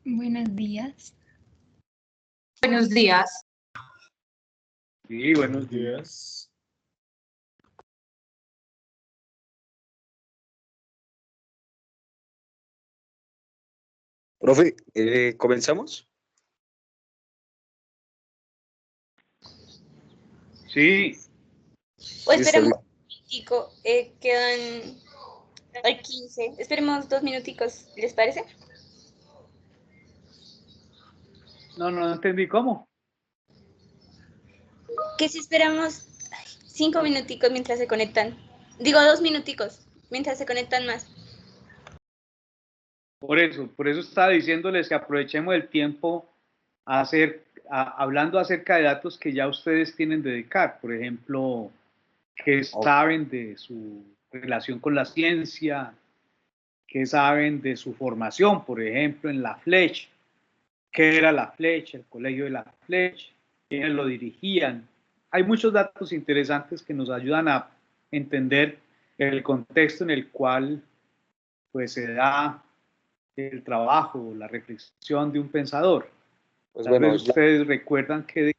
Buenos días. Buenos días. Sí, buenos días. Profe, ¿comenzamos? Sí, O Sí, está esperemos bien. un minutico, hay 15. Esperemos 2 minuticos, ¿les parece? no entendí cómo. Que si esperamos 5 minuticos mientras se conectan. Digo 2 minuticos mientras se conectan más. Por eso estaba diciéndoles que aprovechemos el tiempo hablando acerca de datos que ya ustedes tienen de Descartes, por ejemplo, qué saben de su relación con la ciencia, qué saben de su formación, por ejemplo, en la Flecha, qué era la Flecha, el colegio de la Flecha, quiénes lo dirigían. Hay muchos datos interesantes que nos ayudan a entender el contexto en el cual pues, se da el trabajo, la reflexión de un pensador. Pues Tal bueno, vez ustedes recuerdan que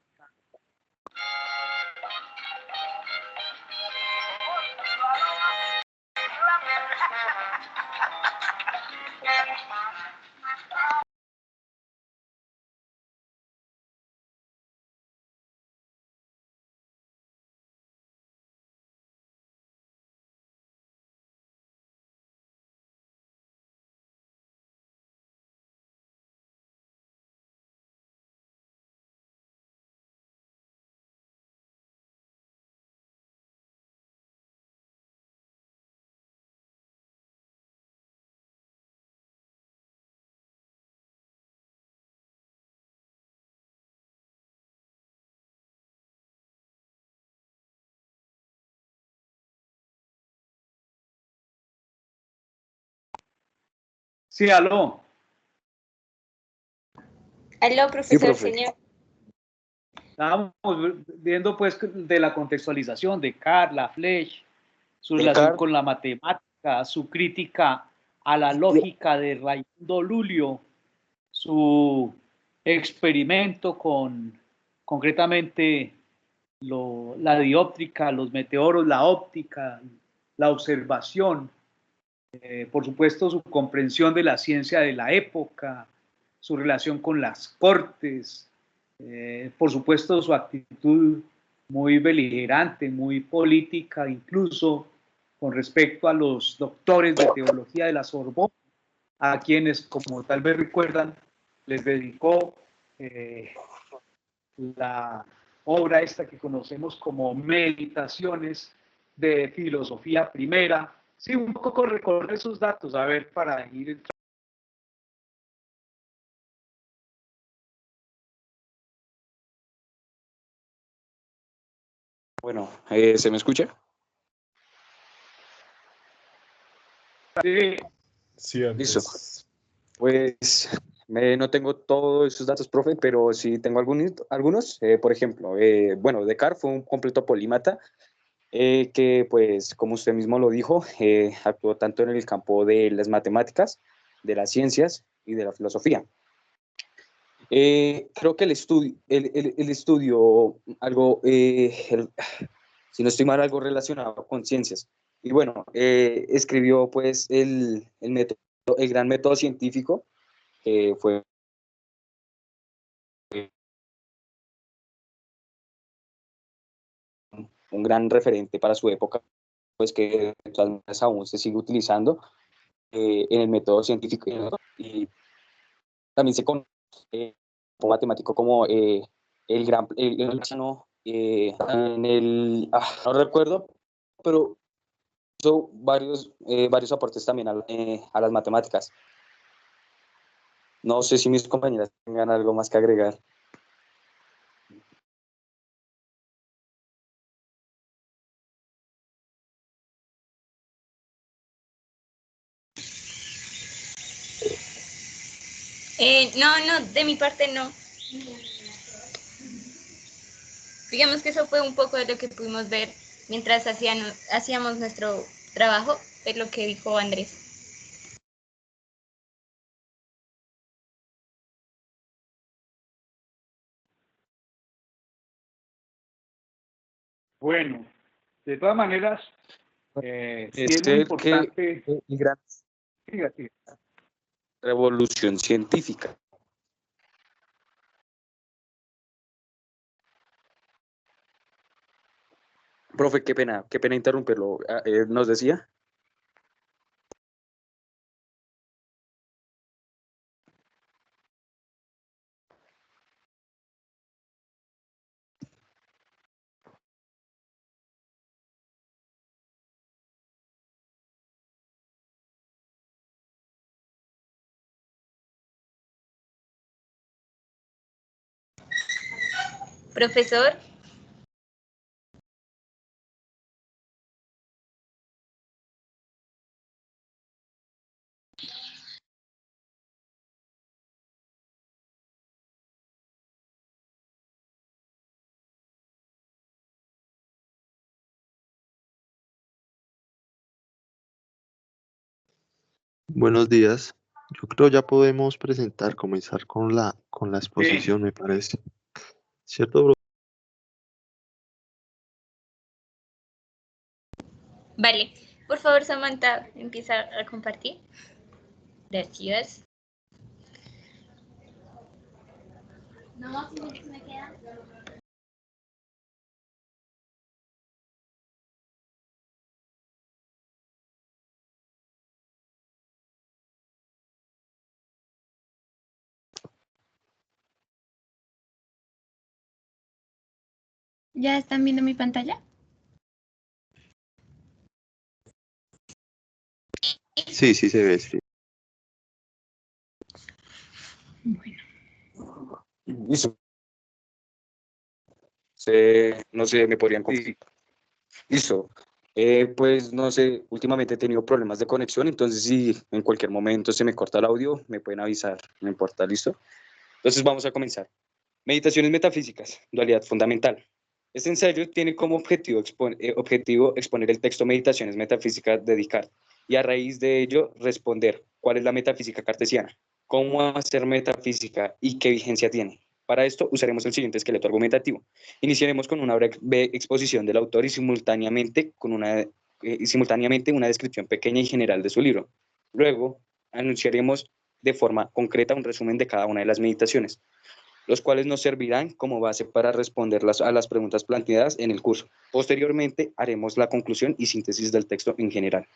sí, aló. Aló, sí, profesor, profe. señor. Estábamos viendo pues de la contextualización de Descartes, la Flecha, su relación Descartes, con la matemática, su crítica a la lógica de Raimundo Lulio, su experimento con concretamente la dióptrica, los meteoros, la óptica, la observación, por supuesto su comprensión de la ciencia de la época, su relación con las cortes, por supuesto su actitud muy beligerante, muy política, incluso con respecto a los doctores de teología de la Sorbona, a quienes, como tal vez recuerdan, les dedicó la obra esta que conocemos como Meditaciones de Filosofía Primera. Sí, un poco recorrer esos datos, a ver, para ir. bueno, ¿se me escucha? Sí, Sí, Listo. Andrés. Pues no tengo todos esos datos, profe, pero sí tengo algunos. Por ejemplo, bueno, Descartes fue un completo polímata que, pues, como usted mismo lo dijo, actuó tanto en el campo de las matemáticas, de las ciencias y de la filosofía. Creo que el estudio algo, si no estoy mal, algo relacionado con ciencias. Y bueno, escribió pues el gran método científico, que fue un gran referente para su época, pues que de todas maneras aún se sigue utilizando en el método científico. Y también se conoce como matemático como no recuerdo, pero hizo varios aportes también a las matemáticas. No sé si mis compañeras tengan algo más que agregar. No, de mi parte no. Digamos que eso fue un poco de lo que pudimos ver mientras hacíamos nuestro trabajo, de lo que dijo Andrés. Bueno, de todas maneras, sí Es es muy el importante. que gran Fíjate, revolución científica. Profe, qué pena interrumpirlo. ¿Nos decía? Profesor, Buenos días. Yo creo ya podemos comenzar con la sí, exposición, me parece. ¿Cierto, bro? vale. Por favor, Samantha, empieza a compartir. Gracias. No, si me queda. ¿Ya están viendo mi pantalla? Sí, sí se ve, sí. Bueno. Listo. No sé, me podrían sí. confirmar. Listo. Pues no sé, últimamente he tenido problemas de conexión, entonces si en cualquier momento se me corta el audio, me pueden avisar, no importa, ¿listo? Entonces vamos a comenzar. Meditaciones metafísicas, dualidad fundamental. Este ensayo tiene como objetivo exponer el texto Meditaciones metafísicas de Descartes y a raíz de ello responder cuál es la metafísica cartesiana, cómo hacer metafísica y qué vigencia tiene. Para esto usaremos el siguiente esqueleto argumentativo. Iniciaremos con una breve exposición del autor y simultáneamente una descripción pequeña y general de su libro. Luego anunciaremos de forma concreta un resumen de cada una de las meditaciones, los cuales nos servirán como base para responder a las preguntas planteadas en el curso. Posteriormente haremos la conclusión y síntesis del texto en general.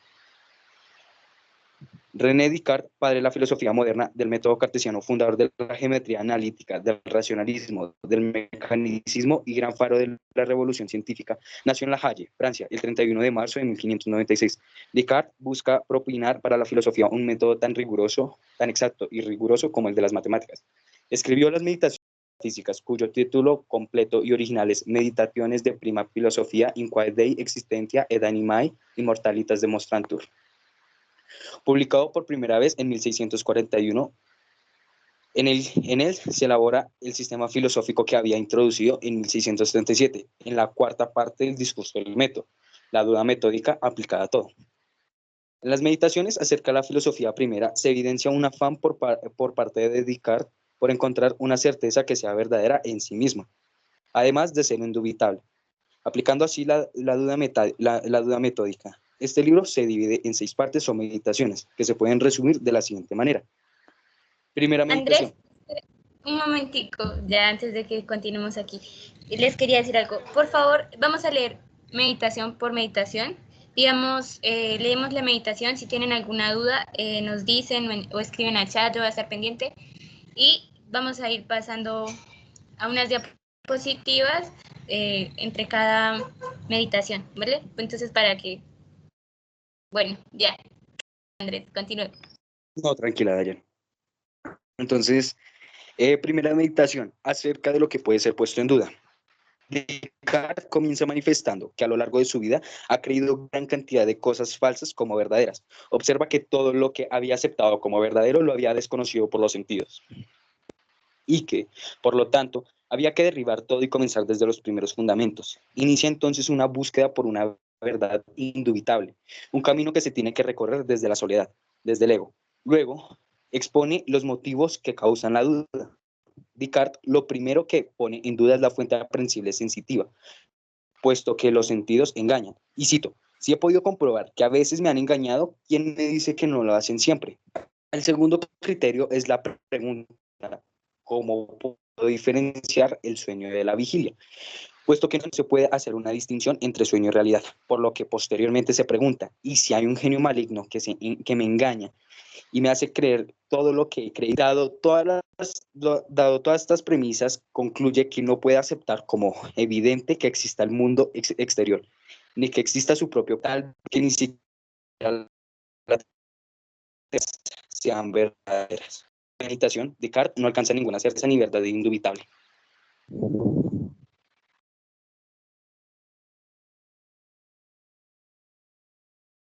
René Descartes, padre de la filosofía moderna, del método cartesiano, fundador de la geometría analítica, del racionalismo, del mecanicismo y gran faro de la revolución científica, nació en La Haye, Francia, el 31 de marzo de 1596. Descartes busca propinar para la filosofía un método tan riguroso, tan exacto y riguroso como el de las matemáticas. Escribió las Meditaciones físicas, cuyo título completo y original es Meditaciones de prima filosofia in quae Dei existentia ed animae immortalitas demonstrantur, publicado por primera vez en 1641. En él se elabora el sistema filosófico que había introducido en 1637, en la cuarta parte del discurso del método, la duda metódica aplicada a todo. En las meditaciones acerca de la filosofía primera se evidencia un afán por parte de Descartes por encontrar una certeza que sea verdadera en sí misma, además de ser indubitable, aplicando así la duda metódica. Este libro se divide en 6 partes o meditaciones, que se pueden resumir de la siguiente manera. Primera meditación. Andrés, un momentico, ya antes de que continuemos aquí. Les quería decir algo. Por favor, vamos a leer meditación por meditación. Digamos, leemos la meditación. Si tienen alguna duda, nos dicen o escriben al chat, yo voy a estar pendiente. Y vamos a ir pasando a unas diapositivas entre cada meditación, ¿vale? Entonces, para que... Bueno, ya, Andrés, continúe. No, tranquila, Dayan. Entonces, primera meditación acerca de lo que puede ser puesto en duda. Descartes comienza manifestando que a lo largo de su vida ha creído gran cantidad de cosas falsas como verdaderas. Observa que todo lo que había aceptado como verdadero lo había desconocido por los sentidos. Y que, por lo tanto, había que derribar todo y comenzar desde los primeros fundamentos. Inicia entonces una búsqueda por una verdad indubitable, un camino que se tiene que recorrer desde la soledad, desde el ego. Luego, expone los motivos que causan la duda. Descartes lo primero que pone en duda es la fuente aprensible sensitiva. puesto que los sentidos engañan. Y cito, si he podido comprobar que a veces me han engañado, ¿quién me dice que no lo hacen siempre? El segundo criterio es la pregunta, ¿cómo puedo diferenciar el sueño de la vigilia? Puesto que no se puede hacer una distinción entre sueño y realidad, por lo que posteriormente se pregunta, ¿y si hay un genio maligno que me engaña y me hace creer todo lo que he creído? Dado todas estas premisas, concluye que no puede aceptar como evidente que exista el mundo exterior, ni que exista su propio tal, que ni siquiera las sean verdaderas. La meditación, Descartes no alcanza ninguna certeza ni verdad indubitable.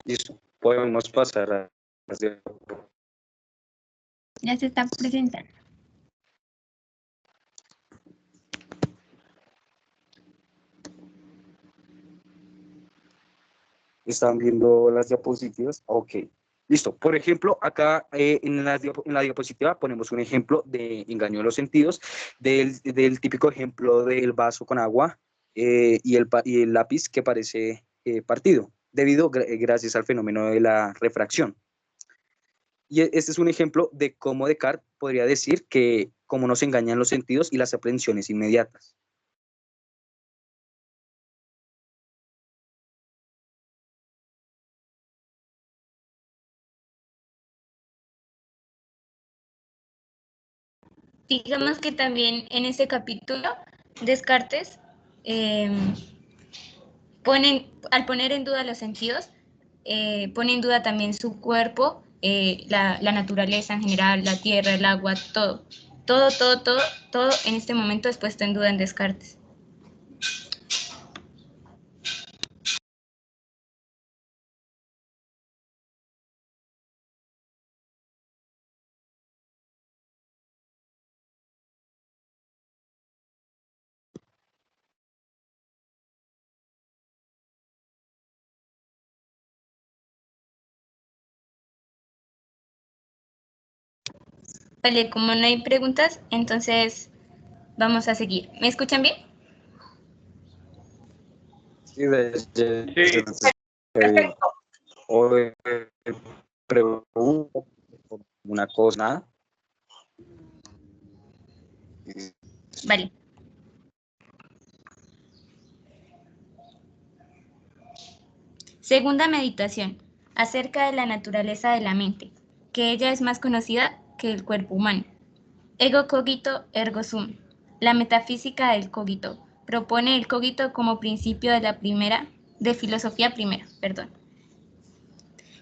Listo, podemos pasar a las diapositivas. Ya se está presentando. ¿Están viendo las diapositivas? Ok. Listo. Por ejemplo, acá en la diapositiva ponemos un ejemplo de engaño de los sentidos, del típico ejemplo del vaso con agua y el lápiz que parece partido, gracias al fenómeno de la refracción. Y este es un ejemplo de cómo Descartes podría decir que cómo nos engañan los sentidos y las aprehensiones inmediatas. Digamos que también en este capítulo, Descartes, al poner en duda los sentidos, pone en duda también su cuerpo, la naturaleza en general, la tierra, el agua, todo. Todo en este momento es puesto en duda en Descartes. Vale, como no hay preguntas, entonces vamos a seguir. ¿Me escuchan bien? Sí, Sí. o pregunto una cosa, nada. Vale. Segunda meditación, acerca de la naturaleza de la mente, que ella es más conocida que el cuerpo humano. Ego cogito ergo sum. La metafísica del cogito propone el cogito como principio de filosofía primera, perdón.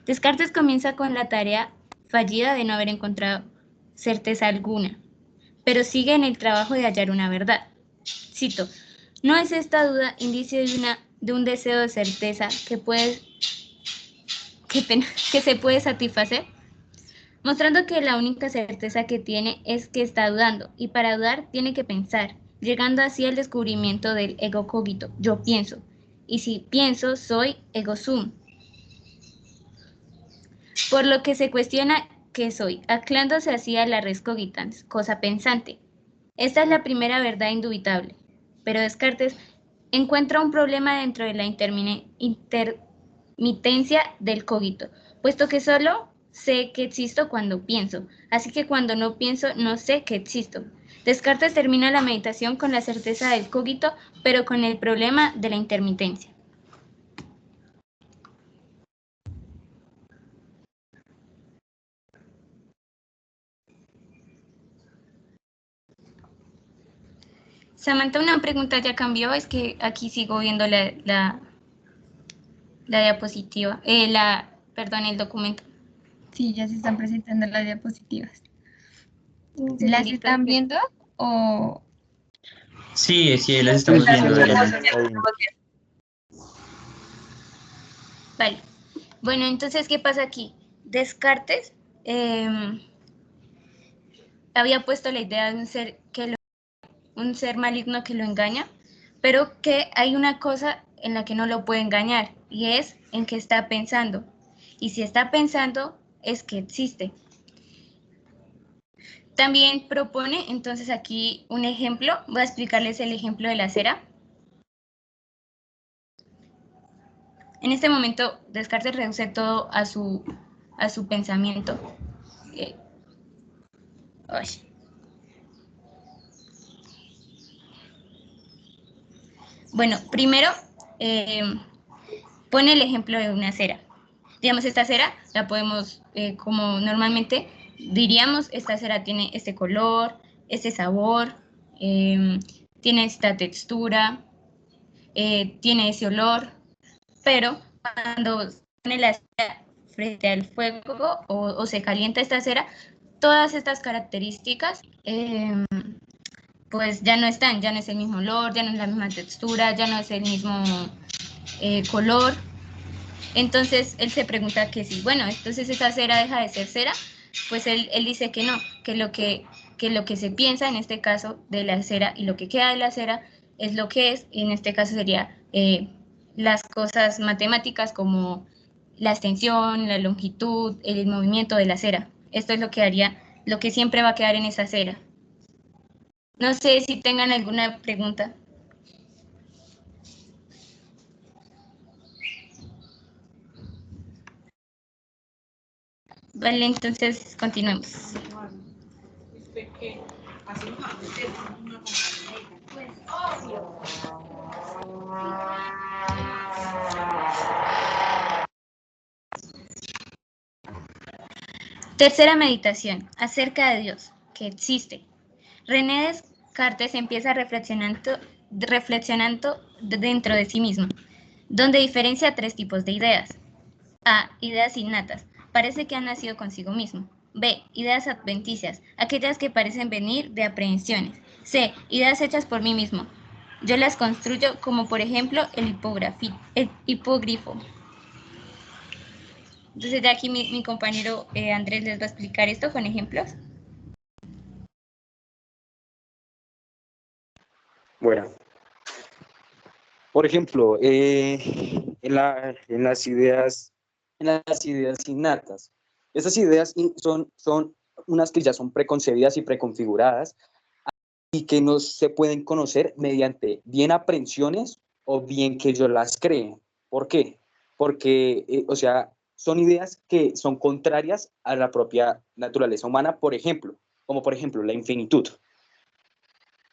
Descartes comienza con la tarea fallida de no haber encontrado certeza alguna, pero sigue en el trabajo de hallar una verdad. Cito, ¿no es esta duda indicio de un deseo de certeza que se puede satisfacer? Mostrando que la única certeza que tiene es que está dudando, y para dudar tiene que pensar, llegando así al descubrimiento del ego cogito, yo pienso, y si pienso soy ego sum, por lo que se cuestiona qué soy, anclándose así a la res cogitans, cosa pensante. Esta es la primera verdad indubitable, pero Descartes encuentra un problema dentro de la intermitencia del cogito, puesto que solo sé que existo cuando pienso, así que cuando no pienso no sé que existo. Descartes termina la meditación con la certeza del cogito, pero con el problema de la intermitencia. Samantha, una pregunta ya cambió, es que aquí sigo viendo la diapositiva, perdón, el documento. Sí, ya se están presentando las diapositivas. Un ¿Las segundito. están viendo o...? Sí, sí, las estamos viendo, Diana. Vale. Bueno, entonces, ¿qué pasa aquí? Descartes había puesto la idea de un ser maligno que lo engaña, pero que hay una cosa en la que no lo puede engañar, y es en que está pensando. Y si está pensando, es que existe. También propone, entonces aquí un ejemplo, voy a explicarles el ejemplo de la cera. En este momento, Descartes reduce todo a su pensamiento. Bueno, primero pone el ejemplo de una cera. Digamos, esta cera la podemos, como normalmente diríamos, esta cera tiene este color, este sabor, tiene esta textura, tiene ese olor, pero cuando pone la cera frente al fuego o se calienta esta cera, todas estas características pues ya no están, ya no es el mismo olor, ya no es la misma textura, ya no es el mismo color. Entonces él se pregunta que sí, bueno, entonces esa cera deja de ser cera, pues él dice que no, que lo que se piensa en este caso de la cera y lo que queda de la cera es lo que es, y en este caso sería las cosas matemáticas como la extensión, la longitud, el movimiento de la cera. Esto es lo que haría, lo que siempre va a quedar en esa cera. No sé si tengan alguna pregunta. Vale, entonces continuemos. Tercera meditación, acerca de Dios, que existe. René Descartes empieza reflexionando dentro de sí mismo, donde diferencia tres tipos de ideas. A. Ideas innatas, parece que han nacido consigo mismo. B. Ideas adventicias, aquellas que parecen venir de aprehensiones. C. Ideas hechas por mí mismo. Yo las construyo como por ejemplo el hipogrifo. Entonces ya aquí mi compañero Andrés les va a explicar esto con ejemplos. Bueno, por ejemplo, en las ideas innatas, esas ideas son unas que ya son preconcebidas y preconfiguradas y que no se pueden conocer mediante bien aprensiones o bien que yo las cree. ¿Por qué? Porque, o sea, son ideas que son contrarias a la propia naturaleza humana, como por ejemplo la infinitud.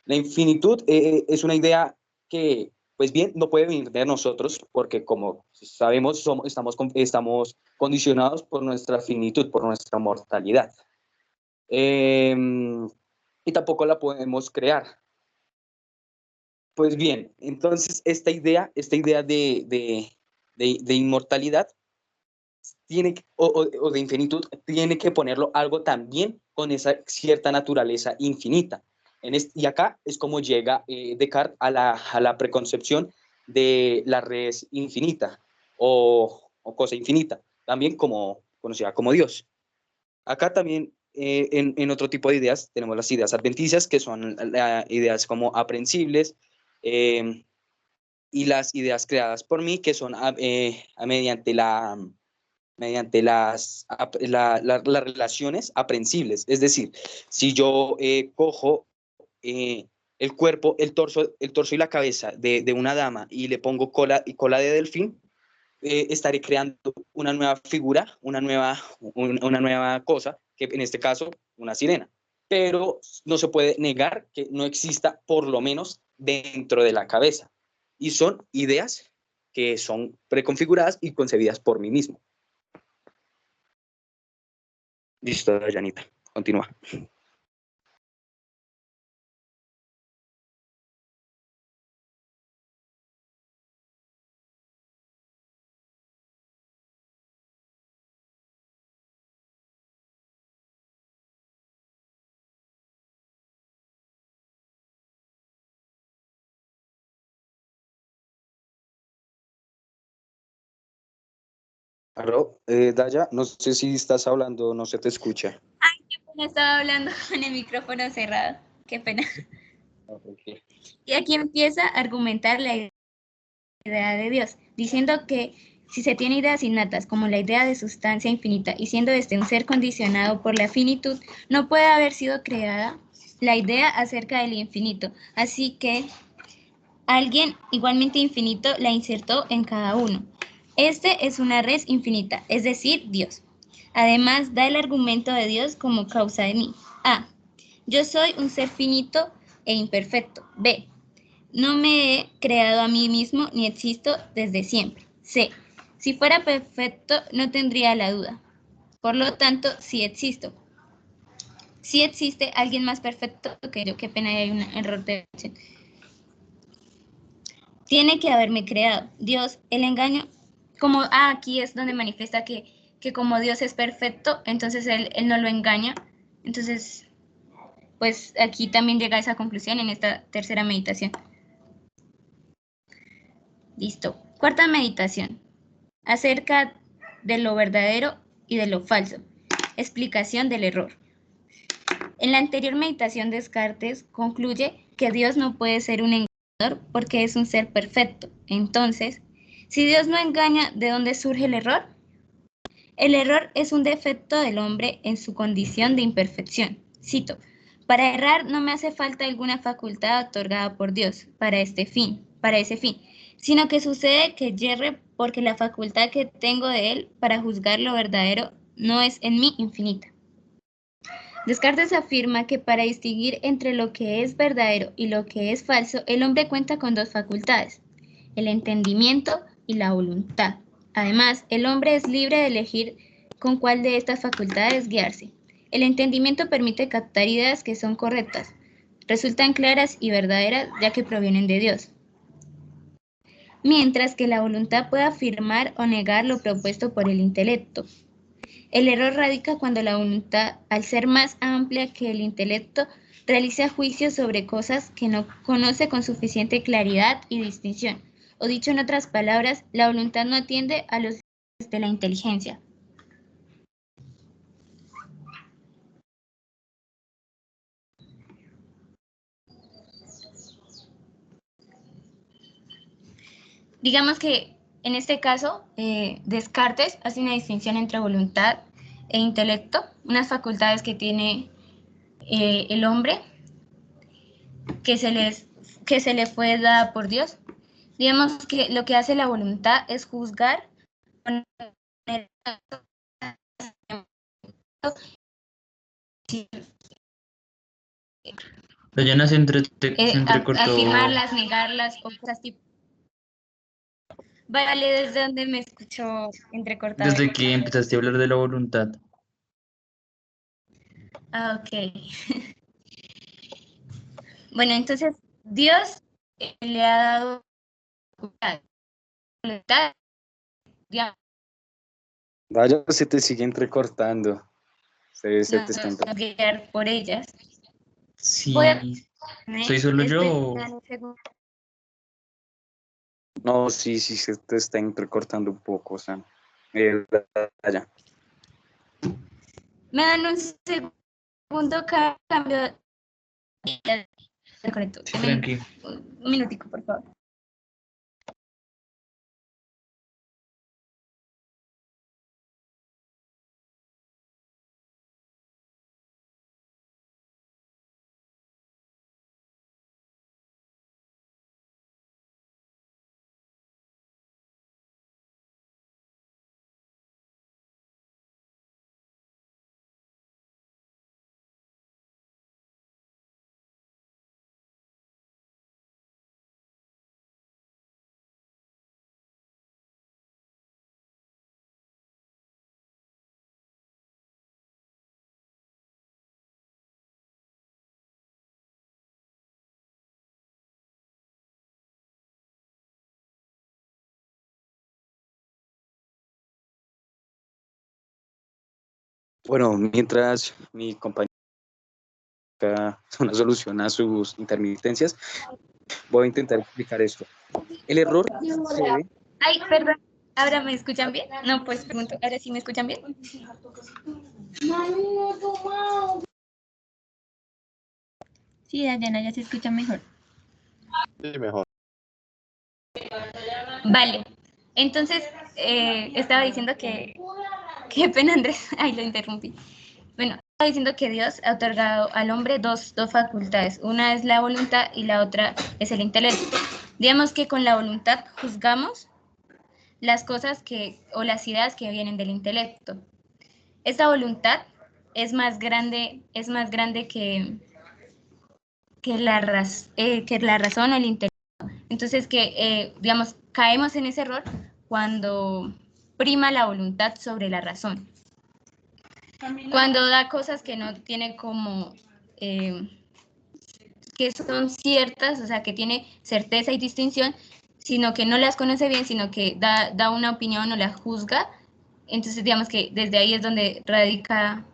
La infinitud es una idea que, pues bien, no puede venir de nosotros porque, como sabemos, estamos condicionados por nuestra finitud, por nuestra mortalidad. Y tampoco la podemos crear. Pues bien, entonces esta idea de inmortalidad o de infinitud tiene que ponerlo algo también con esa cierta naturaleza infinita. Y acá es como llega Descartes a la preconcepción de la res infinita o cosa infinita, también conocida como Dios. Acá también en otro tipo de ideas tenemos las ideas adventicias, que son ideas como aprensibles, y las ideas creadas por mí, que son mediante las relaciones aprensibles. Es decir, si yo cojo el cuerpo, el torso y la cabeza de una dama y le pongo cola de delfín, estaré creando una nueva figura, una nueva cosa, que en este caso, una sirena. Pero no se puede negar que no exista, por lo menos, dentro de la cabeza. Y son ideas que son preconfiguradas y concebidas por mí mismo. Listo, Janita, continúa. Aló, Daya, no sé si estás hablando, no se te escucha. Ay, qué pena, estaba hablando con el micrófono cerrado. Qué pena. Okay. Y aquí empieza a argumentar la idea de Dios, diciendo que si se tiene ideas innatas como la idea de sustancia infinita y siendo este un ser condicionado por la finitud, no puede haber sido creada la idea acerca del infinito. Así que alguien igualmente infinito la insertó en cada uno. Este es una res infinita, es decir, Dios. Además, da el argumento de Dios como causa de mí. A. Yo soy un ser finito e imperfecto. B. No me he creado a mí mismo ni existo desde siempre. C. Si fuera perfecto, no tendría la duda. Por lo tanto, sí existo. Sí existe alguien más perfecto que yo. Qué pena, hay un error de... Tiene que haberme creado. Dios, el engaño, como aquí es donde manifiesta que como Dios es perfecto, entonces él no lo engaña. Entonces, pues aquí también llega a esa conclusión en esta tercera meditación. Listo. Cuarta meditación. Acerca de lo verdadero y de lo falso. Explicación del error. En la anterior meditación, Descartes concluye que Dios no puede ser un engañador porque es un ser perfecto. Entonces, si Dios no engaña, ¿de dónde surge el error? El error es un defecto del hombre en su condición de imperfección. Cito, para errar no me hace falta alguna facultad otorgada por Dios para ese fin, sino que sucede que yerre porque la facultad que tengo de él para juzgar lo verdadero no es en mí infinita. Descartes afirma que para distinguir entre lo que es verdadero y lo que es falso, el hombre cuenta con dos facultades, el entendimiento y la voluntad. Además, el hombre es libre de elegir con cuál de estas facultades guiarse. El entendimiento permite captar ideas que son correctas, resultan claras y verdaderas ya que provienen de Dios. Mientras que la voluntad puede afirmar o negar lo propuesto por el intelecto. El error radica cuando la voluntad, al ser más amplia que el intelecto, realiza juicios sobre cosas que no conoce con suficiente claridad y distinción. O dicho en otras palabras, la voluntad no atiende a los límites de la inteligencia. Digamos que en este caso, Descartes hace una distinción entre voluntad e intelecto, unas facultades que tiene el hombre que se le fue dada por Dios. Digamos que lo que hace la voluntad es juzgar Pero ya no se entrecortó. afirmarlas, negarlas o cosas tipo. Vale, ¿desde dónde me escucho entrecortado? Desde que empezaste a hablar de la voluntad. Ah, ok. Bueno, entonces Dios le ha dado voluntad, digamos, Vaya, se te sigue entrecortando. Se te está entrecortando. guiar por ellas. Sí. Voy a ¿Soy solo yo o...? un segundo. No, sí, se te está entrecortando un poco, o sea. Vaya. Me dan un segundo cambio. Me conecto. Sí, tranqui. Un minutico, por favor. Bueno, mientras mi compañera busca una solución a sus intermitencias, voy a intentar explicar esto. El error sucede. Ay, perdón. ¿Ahora me escuchan bien? No, pues pregunto. ¿Ahora sí me escuchan bien? Sí, Dayana, ya se escucha mejor. Sí, mejor. Vale. Entonces, estaba diciendo que... Qué pena, Andrés. Ay, lo interrumpí. Bueno, estaba diciendo que Dios ha otorgado al hombre dos facultades. Una es la voluntad y la otra es el intelecto. Digamos que con la voluntad juzgamos las cosas o las ideas que vienen del intelecto. Esta voluntad es más grande que la razón o el intelecto. Entonces, digamos, caemos en ese error cuando prima la voluntad sobre la razón. Cuando da cosas que no tiene como, que son ciertas, o sea, que tiene certeza y distinción, sino que no las conoce bien, sino que da una opinión o la juzga. Entonces, digamos que desde ahí es donde radica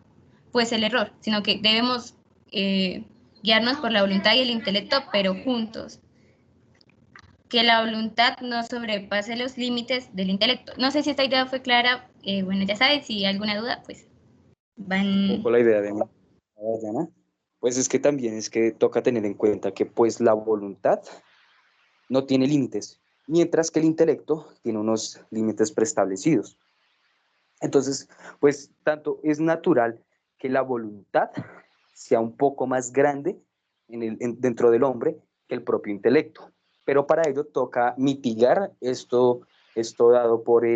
pues el error, sino que debemos guiarnos por la voluntad y el intelecto, pero juntos. Que la voluntad no sobrepase los límites del intelecto. No sé si esta idea fue clara. Bueno, ya sabes, si hay alguna duda, pues Un van... poco la idea de mí, Diana. Pues es que también es que toca tener en cuenta que pues la voluntad no tiene límites, mientras que el intelecto tiene unos límites preestablecidos. Entonces, pues tanto es natural que la voluntad sea un poco más grande dentro del hombre que el propio intelecto. Pero para ello toca mitigar esto dado por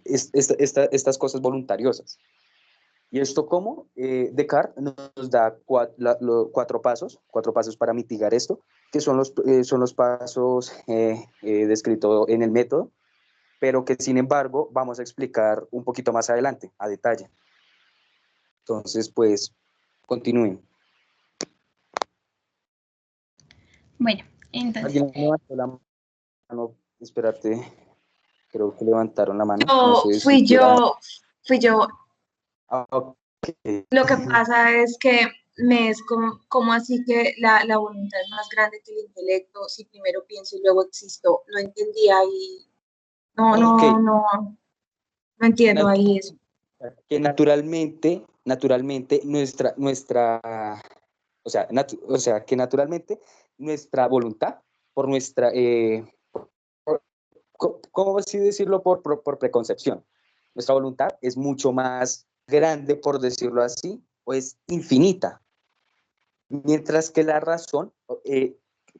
estas cosas voluntariosas. ¿Y esto cómo? Descartes nos da cuatro pasos para mitigar esto, que son los pasos descritos en el método, pero que sin embargo vamos a explicar un poquito más adelante, a detalle. Entonces, pues, continúen. Bueno, entonces, ¿Alguien levantó la mano? Espérate, creo que levantaron la mano. No No, sé si quiera... fui yo. Ok. Lo que pasa es que me es como así que la voluntad es más grande que el intelecto, si primero pienso y luego existo. No entendía y Ok. no entiendo ahí eso. Que naturalmente o sea, que naturalmente nuestra voluntad, por nuestra, ¿cómo así decirlo? Por preconcepción. Nuestra voluntad es mucho más grande, por decirlo así, o es infinita, mientras que la razón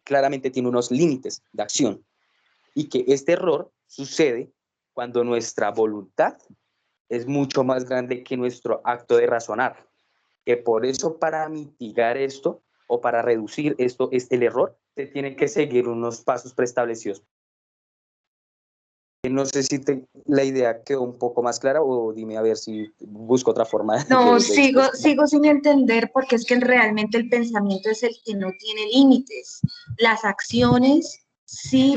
claramente tiene unos límites de acción, y que este error sucede cuando nuestra voluntad es mucho más grande que nuestro acto de razonar, que por eso para mitigar esto o para reducir el error, se tienen que seguir unos pasos preestablecidos. No sé si la idea quedó un poco más clara o dime a ver si busco otra forma No, de sigo sin entender porque es que realmente el pensamiento es el que no tiene límites. Las acciones sí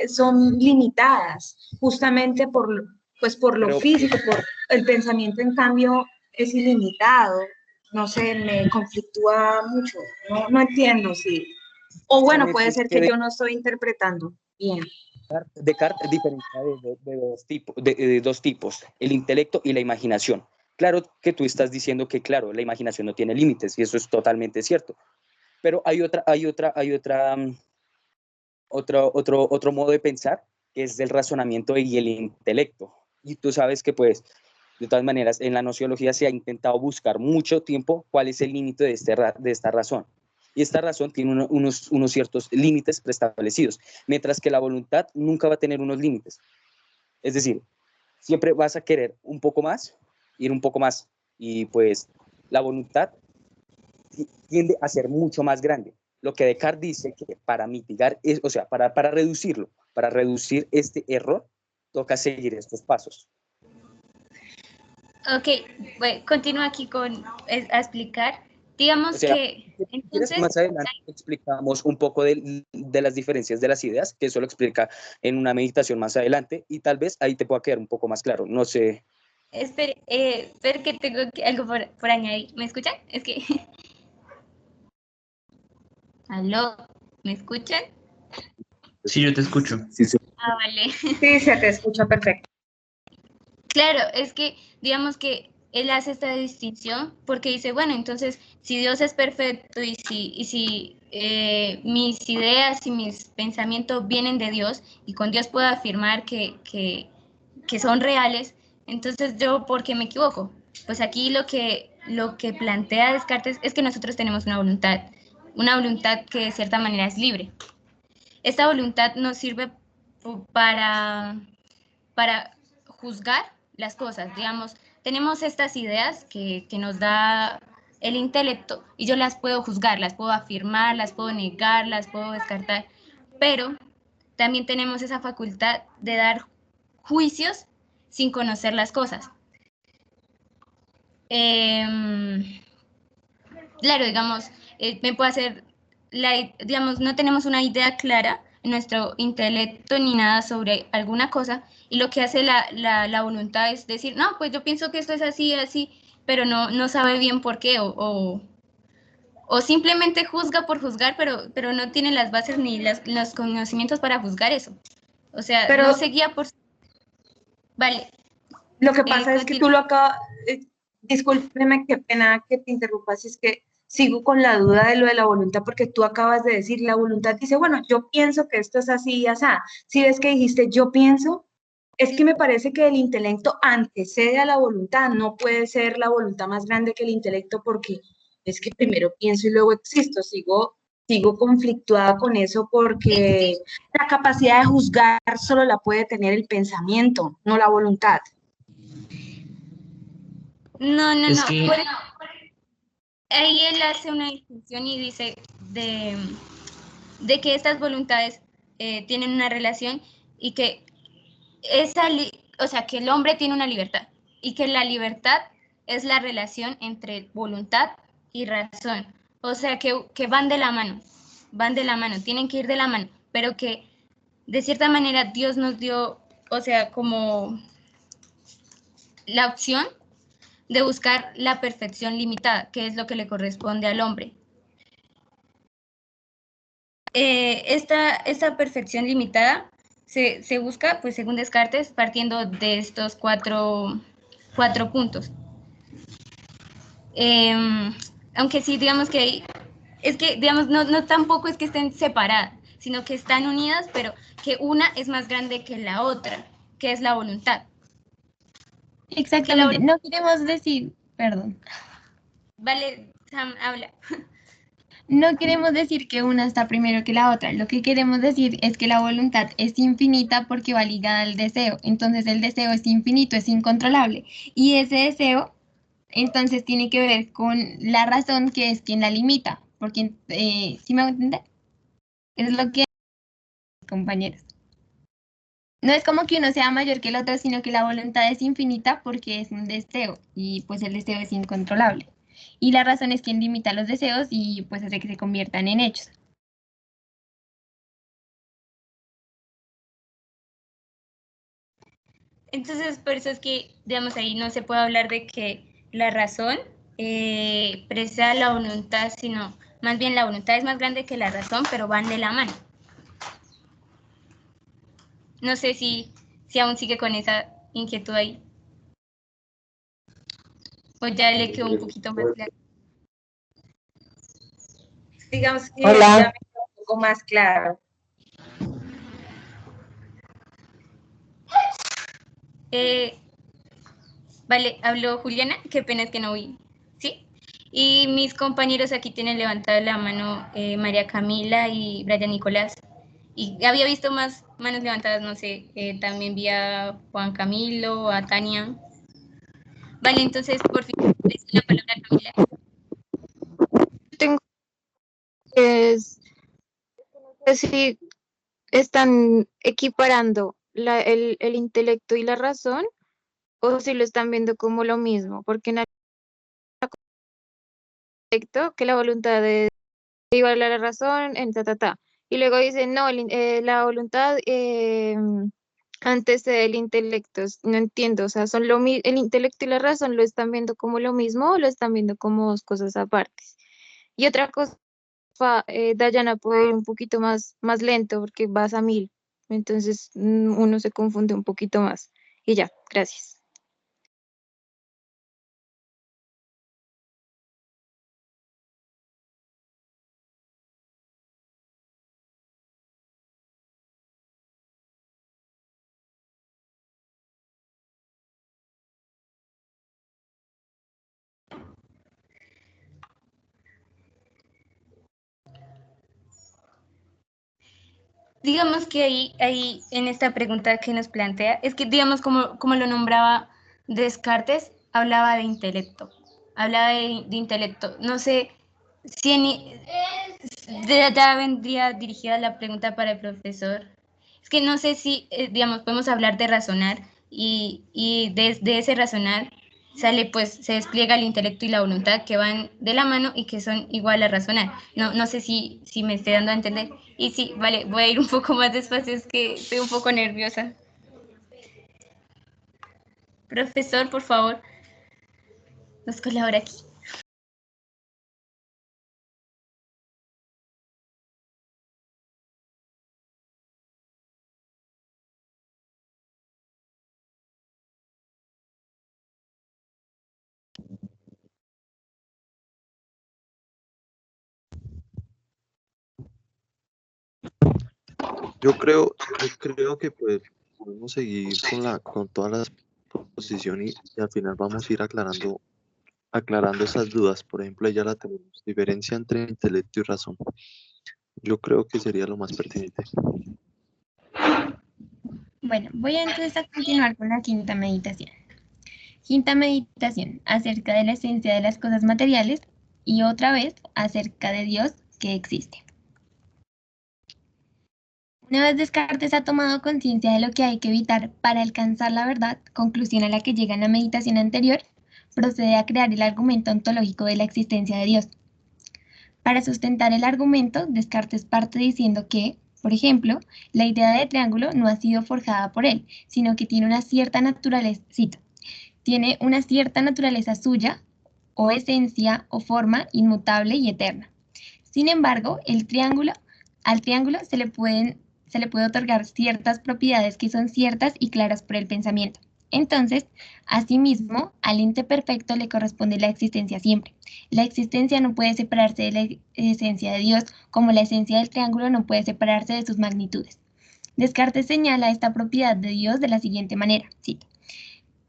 son limitadas, justamente por lo Pero, físico, por el pensamiento en cambio es ilimitado. No sé, me conflictúa mucho. No entiendo, sí. O bueno, puede ser que yo no estoy interpretando bien. Descartes diferencia de dos tipos, el intelecto y la imaginación. Claro que tú estás diciendo que, claro, la imaginación no tiene límites y eso es totalmente cierto. Pero hay otro modo de pensar que es del razonamiento y el intelecto. Y tú sabes que, pues, de todas maneras, en la nociología se ha intentado buscar mucho tiempo cuál es el límite de esta razón. Y esta razón tiene unos ciertos límites preestablecidos, mientras que la voluntad nunca va a tener unos límites. Es decir, siempre vas a querer un poco más, ir un poco más, y pues la voluntad tiende a ser mucho más grande. Lo que Descartes dice que para mitigar, o sea, para reducirlo, para reducir este error, toca seguir estos pasos. Ok, bueno, continúo aquí a explicar. Digamos O sea, que entonces... más adelante explicamos un poco de las diferencias de las ideas, que eso lo explica en una meditación más adelante, y tal vez ahí te pueda quedar un poco más claro. No sé. Espera que tengo algo por añadir. ¿Me escuchan? Es que... ¿Aló? ¿Me escuchan? Sí, yo te escucho. Sí, sí. Ah, vale. Sí, se te escucha perfecto. Claro, es que digamos que él hace esta distinción porque dice, bueno, entonces si Dios es perfecto y si mis ideas y mis pensamientos vienen de Dios y con Dios puedo afirmar que son reales, entonces yo, ¿por qué me equivoco? Pues aquí lo que plantea Descartes es que nosotros tenemos una voluntad que de cierta manera es libre. Esta voluntad nos sirve para para juzgar las cosas. Digamos, tenemos estas ideas que nos da el intelecto y yo las puedo juzgar, las puedo afirmar, las puedo negar, las puedo descartar, pero también tenemos esa facultad de dar juicios sin conocer las cosas. Claro, digamos, me puede hacer, digamos, no tenemos una idea clara en nuestro intelecto ni nada sobre alguna cosa, y lo que hace la voluntad es decir, no, pues yo pienso que esto es así, así, pero no sabe bien por qué, o simplemente juzga por juzgar, pero no tiene las bases ni los conocimientos para juzgar eso. O sea, Pero no se guía por... Vale. lo que pasa es que continúa. tú lo acabas, discúlpeme, qué pena que te interrumpa, si es que sigo con la duda de lo de la voluntad, porque tú acabas de decir, la voluntad dice, bueno, yo pienso que esto es así y así. Si ves que dijiste, yo pienso, es que me parece que el intelecto antecede a la voluntad, no puede ser la voluntad más grande que el intelecto, porque es que primero pienso y luego existo, sigo conflictuada con eso porque la capacidad de juzgar solo la puede tener el pensamiento, no la voluntad. No, Es que, ahí él hace una distinción y dice de que estas voluntades tienen una relación y que o sea, que el hombre tiene una libertad y que la libertad es la relación entre voluntad y razón. O sea, que van de la mano, tienen que ir de la mano, pero que de cierta manera Dios nos dio, o sea, como la opción de buscar la perfección limitada, que es lo que le corresponde al hombre. Esta perfección limitada se busca, pues según Descartes, partiendo de estos cuatro puntos. Aunque sí, digamos que es que, digamos, no tampoco es que estén separadas, sino que están unidas, pero que una es más grande que la otra, que es la voluntad. Exactamente, no queremos decir, perdón, Vale, Sam, habla. no queremos decir que una está primero que la otra, lo que queremos decir es que la voluntad es infinita porque va ligada al deseo, entonces el deseo es infinito, es incontrolable, y ese deseo entonces tiene que ver con la razón que es quien la limita, porque, ¿sí me voy a entender? Es lo que, compañeros. No es como que uno sea mayor que el otro, sino que la voluntad es infinita porque es un deseo y pues el deseo es incontrolable. Y la razón es quien limita los deseos y pues hace que se conviertan en hechos. Entonces, por eso es que, digamos, ahí no se puede hablar de que la razón preceda la voluntad, sino más bien la voluntad es más grande que la razón, pero van de la mano. No sé si aún sigue con esa inquietud ahí. O ya le quedó un poquito más claro. Digamos que Hola. ya me quedó un poco más claro. Vale, habló Juliana, qué pena es que no vi. ¿Sí? Y mis compañeros aquí tienen levantada la mano María Camila y Brian Nicolás. Y había visto más manos levantadas, no sé, también vi a Juan Camilo, a Tania. Vale, entonces por fin le doy la palabra a Camila. Tengo es si están equiparando el intelecto y la razón o si lo están viendo como lo mismo, porque en el intelecto que la voluntad es igual a la razón en ta. Y luego dicen, no, la voluntad antecede el intelecto. No entiendo, o sea, son el intelecto y la razón lo están viendo como lo mismo o lo están viendo como dos cosas aparte. Y otra cosa, Dayana puede ir un poquito más lento porque vas a 1000. Entonces uno se confunde un poquito más. Y ya, gracias. digamos que ahí en esta pregunta que nos plantea, es que digamos como lo nombraba Descartes, hablaba de intelecto, de intelecto. No sé si ya vendría dirigida la pregunta para el profesor. Es que no sé si, digamos, podemos hablar de razonar y de ese razonar sale, pues, se despliega el intelecto y la voluntad que van de la mano y que son igual a razonar. No sé si me estoy dando a entender. Y sí, vale, voy a ir un poco más despacio, es que estoy un poco nerviosa. Profesor, por favor, nos colabora aquí. Yo creo que pues podemos seguir con todas las posiciones y al final vamos a ir aclarando esas dudas. Por ejemplo, ya la tenemos, diferencia entre intelecto y razón. Yo creo que sería lo más pertinente. Bueno, voy entonces a continuar con la quinta meditación. Quinta meditación, acerca de la esencia de las cosas materiales y otra vez acerca de Dios que existe. Una vez Descartes ha tomado conciencia de lo que hay que evitar para alcanzar la verdad, conclusión a la que llega en la meditación anterior, procede a crear el argumento ontológico de la existencia de Dios. Para sustentar el argumento, Descartes parte diciendo que, por ejemplo, la idea de triángulo no ha sido forjada por él, sino que tiene una cierta naturaleza, cito, tiene una cierta naturaleza suya, o esencia o forma inmutable y eterna. Sin embargo, al triángulo se le puede otorgar ciertas propiedades que son ciertas y claras por el pensamiento. Entonces, asimismo, al ente perfecto le corresponde la existencia siempre. La existencia no puede separarse de la esencia de Dios, como la esencia del triángulo no puede separarse de sus magnitudes. Descartes señala esta propiedad de Dios de la siguiente manera, cito,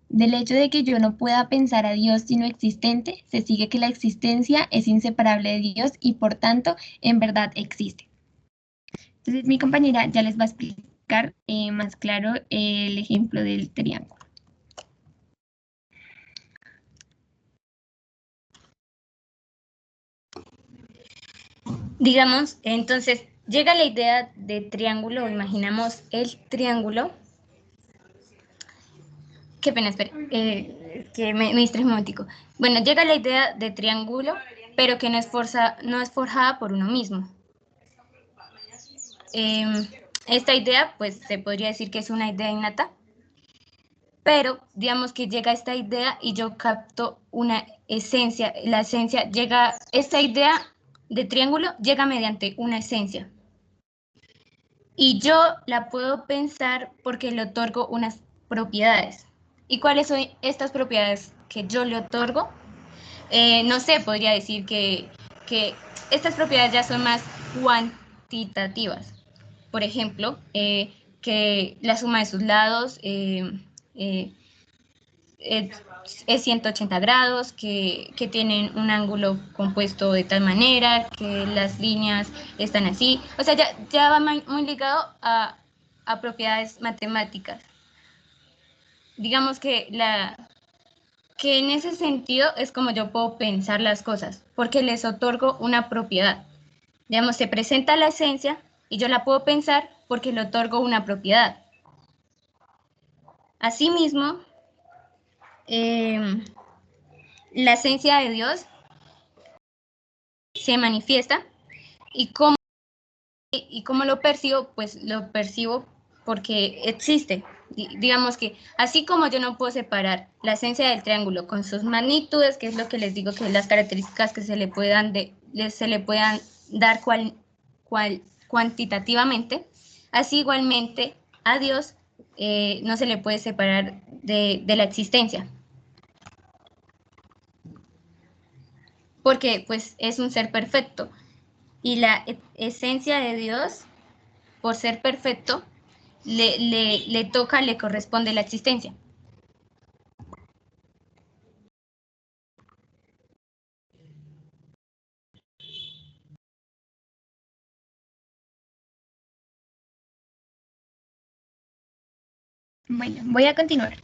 del hecho de que yo no pueda pensar a Dios sino existente, se sigue que la existencia es inseparable de Dios y por tanto en verdad existe. Entonces mi compañera ya les va a explicar más claro el ejemplo del triángulo. Digamos, entonces, llega la idea de triángulo, imaginamos el triángulo. Qué pena, espera, que me distraje un momentico. Bueno, llega la idea de triángulo, pero que no es forjada por uno mismo. Esta idea, pues, se podría decir que es una idea innata, pero digamos que llega esta idea y yo capto una esencia. La esencia llega, esta idea de triángulo llega mediante una esencia. Y yo la puedo pensar porque le otorgo unas propiedades. ¿Y cuáles son estas propiedades que yo le otorgo? No sé, podría decir que estas propiedades ya son más cuantitativas. Por ejemplo, que la suma de sus lados eh, es 180 grados, que tienen un ángulo compuesto de tal manera, que las líneas están así. O sea, ya va muy ligado a propiedades matemáticas. Digamos que en ese sentido es como yo puedo pensar las cosas, porque les otorgo una propiedad. Digamos, se presenta la esencia y yo la puedo pensar porque le otorgo una propiedad. Asimismo, la esencia de Dios se manifiesta y cómo lo percibo, pues lo percibo porque existe. Digamos que así como yo no puedo separar la esencia del triángulo con sus magnitudes, que es lo que les digo, que las características que se le puedan dar cuantitativamente, así igualmente a Dios no se le puede separar de la existencia, porque pues es un ser perfecto y la esencia de Dios, por ser perfecto, le corresponde la existencia. Bueno, voy a continuar.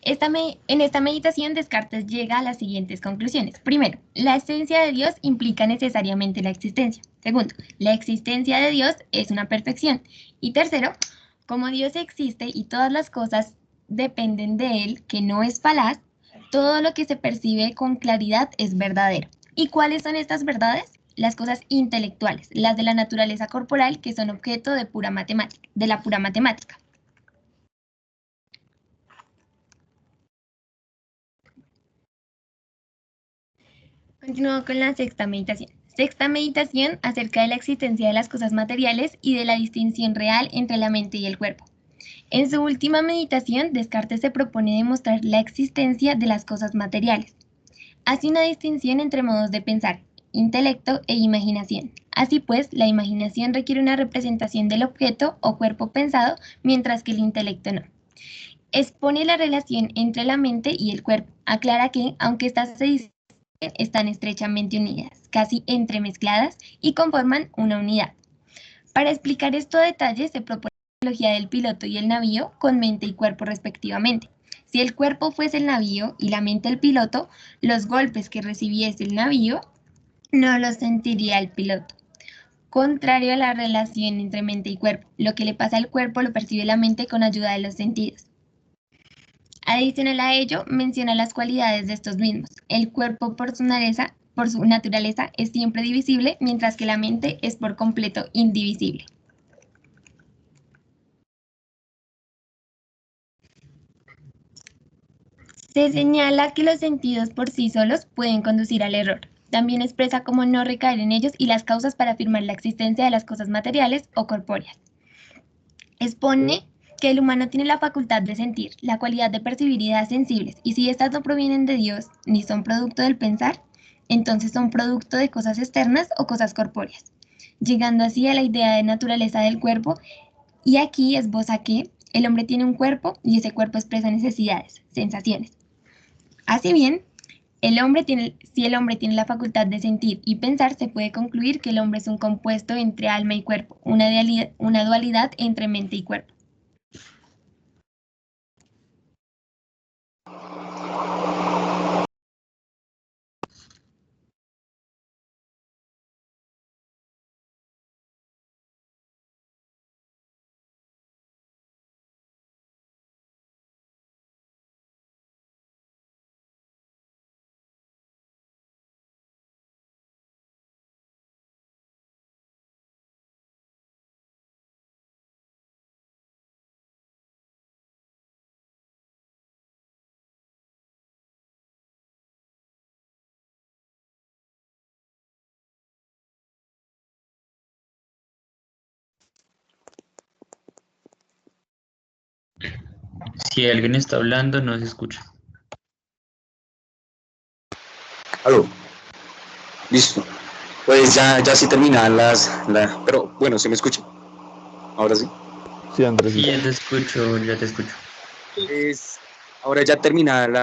En esta meditación, Descartes llega a las siguientes conclusiones. Primero, la esencia de Dios implica necesariamente la existencia. Segundo, la existencia de Dios es una perfección. Y tercero, como Dios existe y todas las cosas dependen de Él, que no es falaz, todo lo que se percibe con claridad es verdadero. ¿Y cuáles son estas verdades? Las cosas intelectuales, las de la naturaleza corporal, que son objeto de la pura matemática. Continúo con la sexta meditación. Sexta meditación acerca de la existencia de las cosas materiales y de la distinción real entre la mente y el cuerpo. En su última meditación, Descartes se propone demostrar la existencia de las cosas materiales. Hace una distinción entre modos de pensar, intelecto e imaginación. Así pues, la imaginación requiere una representación del objeto o cuerpo pensado, mientras que el intelecto no. Expone la relación entre la mente y el cuerpo. Aclara que, aunque estas se están estrechamente unidas, casi entremezcladas y conforman una unidad. Para explicar esto a detalle, se propone la analogía del piloto y el navío con mente y cuerpo respectivamente. Si el cuerpo fuese el navío y la mente el piloto, los golpes que recibiese el navío no los sentiría el piloto. Contrario a la relación entre mente y cuerpo, lo que le pasa al cuerpo lo percibe la mente con ayuda de los sentidos. Adicional a ello, menciona las cualidades de estos mismos. El cuerpo por su naturaleza es siempre divisible, mientras que la mente es por completo indivisible. Se señala que los sentidos por sí solos pueden conducir al error. También expresa cómo no recaer en ellos y las causas para afirmar la existencia de las cosas materiales o corpóreas. Expone que el humano tiene la facultad de sentir, la cualidad de percibir ideas sensibles, y si estas no provienen de Dios ni son producto del pensar, entonces son producto de cosas externas o cosas corpóreas, llegando así a la idea de naturaleza del cuerpo, y aquí esboza que el hombre tiene un cuerpo y ese cuerpo expresa necesidades, sensaciones. Así bien, si el hombre tiene la facultad de sentir y pensar, se puede concluir que el hombre es un compuesto entre alma y cuerpo, una dualidad entre mente y cuerpo. Si alguien está hablando, no se escucha. Aló, listo. Pues ya sí terminan pero bueno, ¿se me escucha? Ahora sí. Sí, Andrés. Sí, ya te escucho, ya te escucho. Ahora ya termina el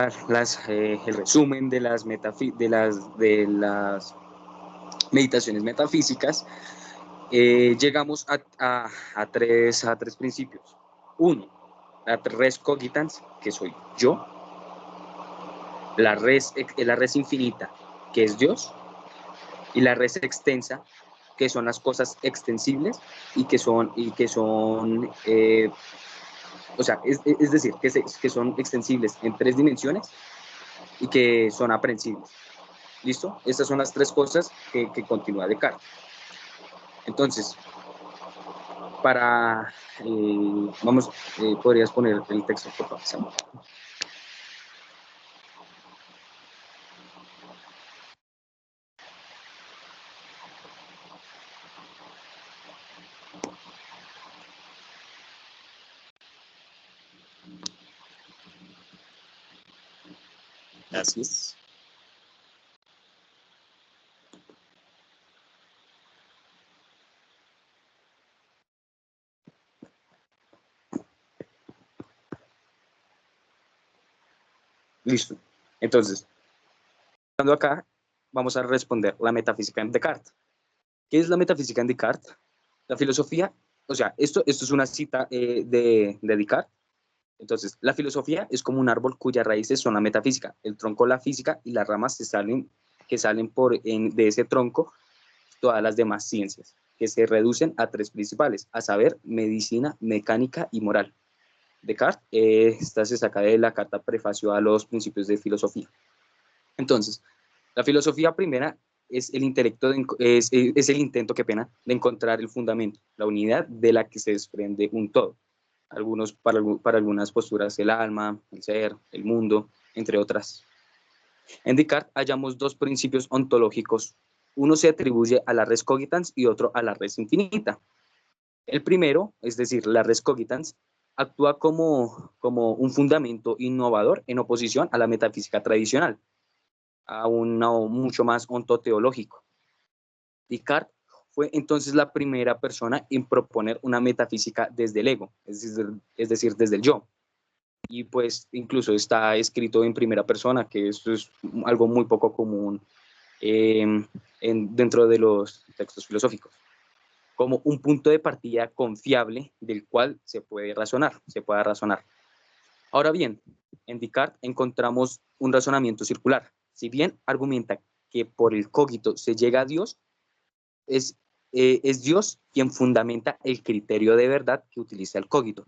resumen de las meditaciones metafísicas. Llegamos a tres principios. Uno, la res cogitans, que soy yo. La res infinita, que es Dios. Y la res extensa, que son las cosas extensibles y que son o sea, es decir, que son extensibles en 3 dimensiones y que son aprehensibles. ¿Listo? Estas son las 3 cosas que continúa Descartes. Entonces, podrías poner el texto, por favor, Sam. Gracias. Listo. Entonces, acá, vamos a responder la metafísica en Descartes. ¿Qué es la metafísica en Descartes? La filosofía, o sea, esto es una cita de Descartes, Entonces, la filosofía es como un árbol cuyas raíces son la metafísica, el tronco la física y las ramas que salen de ese tronco todas las demás ciencias, que se reducen a tres principales, a saber, medicina, mecánica y moral. Descartes, esta se saca de la carta prefacio a los principios de filosofía. Entonces, la filosofía primera es el intento, de encontrar el fundamento, la unidad de la que se desprende un todo. Para algunas posturas, el alma, el ser, el mundo, entre otras. En Descartes hallamos dos principios ontológicos. Uno se atribuye a la res cogitans y otro a la res infinita. El primero, es decir, la res cogitans, actúa como un fundamento innovador en oposición a la metafísica tradicional, a uno mucho más ontoteológico. Descartes fue entonces la primera persona en proponer una metafísica desde el ego, es decir, desde el yo. Y pues incluso está escrito en primera persona, que esto es algo muy poco común dentro de los textos filosóficos, como un punto de partida confiable del cual se pueda razonar. Ahora bien, en Descartes encontramos un razonamiento circular. Si bien argumenta que por el cogito se llega a Dios, es Dios quien fundamenta el criterio de verdad que utiliza el cogito.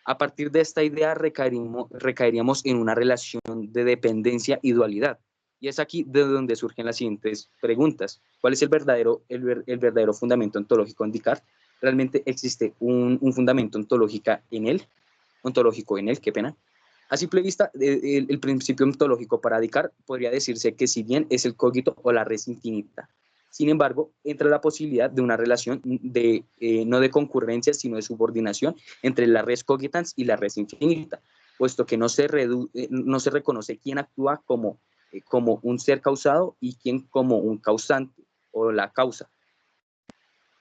A partir de esta idea recaeríamos en una relación de dependencia y dualidad. Y es aquí de donde surgen las siguientes preguntas. ¿Cuál es el verdadero fundamento ontológico en Descartes? ¿Realmente existe un fundamento ontológico en él? Qué pena. A simple vista, el principio ontológico para Descartes podría decirse que si bien es el cogito o la res infinita. Sin embargo, entra la posibilidad de una relación no de concurrencia, sino de subordinación entre la res cogitans y la res infinita, puesto que no se reconoce quién actúa como un ser causado y quién como un causante o la causa.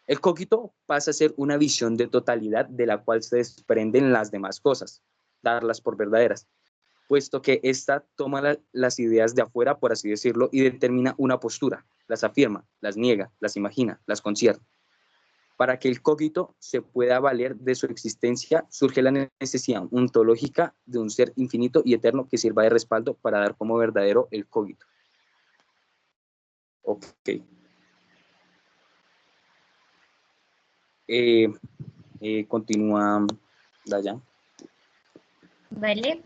El cogito pasa a ser una visión de totalidad de la cual se desprenden las demás cosas, darlas por verdaderas, puesto que ésta toma las ideas de afuera, por así decirlo, y determina una postura, las afirma, las niega, las imagina, las concierne. Para que el cogito se pueda valer de su existencia, surge la necesidad ontológica de un ser infinito y eterno que sirva de respaldo para dar como verdadero el cogito. Ok. Continúa Dayan. Vale.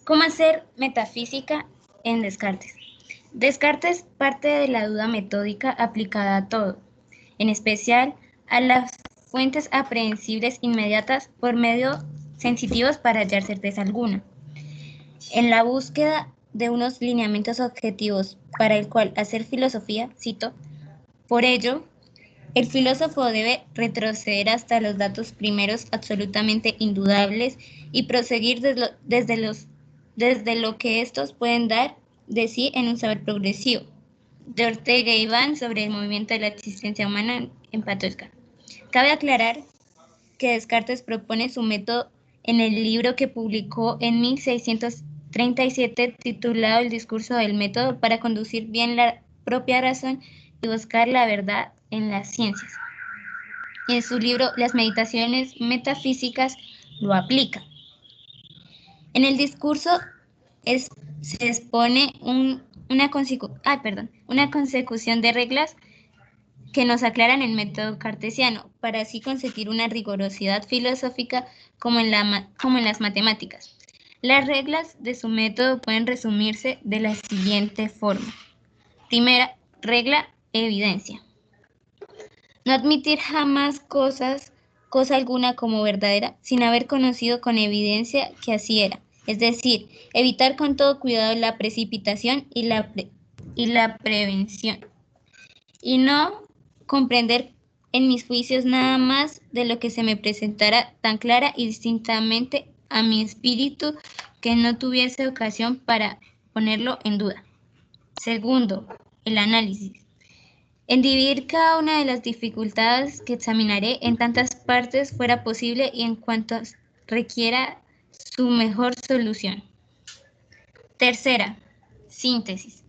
¿Cómo hacer metafísica en Descartes? Descartes parte de la duda metódica aplicada a todo, en especial a las fuentes aprehensibles inmediatas por medios sensitivos para hallar certeza alguna. En la búsqueda de unos lineamientos objetivos para el cual hacer filosofía, cito, por ello, el filósofo debe retroceder hasta los datos primeros absolutamente indudables y proseguir desde lo que estos pueden dar de sí en un saber progresivo. De Ortega y Iván sobre el movimiento de la existencia humana en Patosca. Cabe aclarar que Descartes propone su método en el libro que publicó en 1637 titulado El discurso del método para conducir bien la propia razón y buscar la verdad en las ciencias. En su libro Las meditaciones metafísicas lo aplica. En el discurso se expone una consecución de reglas que nos aclaran el método cartesiano, para así conseguir una rigurosidad filosófica como en las matemáticas. Las reglas de su método pueden resumirse de la siguiente forma. Primera regla, evidencia. No admitir jamás cosa alguna como verdadera, sin haber conocido con evidencia que así era. Es decir, evitar con todo cuidado la precipitación y la prevención. Y no comprender en mis juicios nada más de lo que se me presentara tan clara y distintamente a mi espíritu que no tuviese ocasión para ponerlo en duda. Segundo, el análisis. En dividir cada una de las dificultades que examinaré en tantas partes fuera posible y en cuantas requiera su mejor solución. Tercera, síntesis.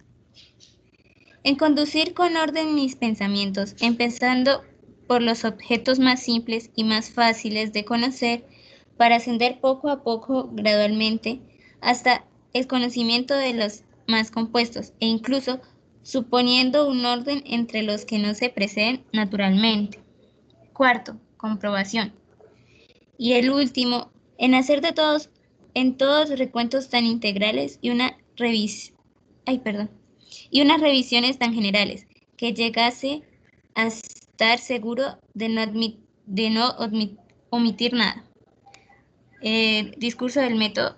En conducir con orden mis pensamientos, empezando por los objetos más simples y más fáciles de conocer para ascender poco a poco, gradualmente, hasta el conocimiento de los más compuestos e incluso suponiendo un orden entre los que no se preceden naturalmente. Cuarto, comprobación. Y el último, en hacer de todos, en todos recuentos tan integrales y unas revisiones tan generales, que llegase a estar seguro de no omitir nada. Discurso del método.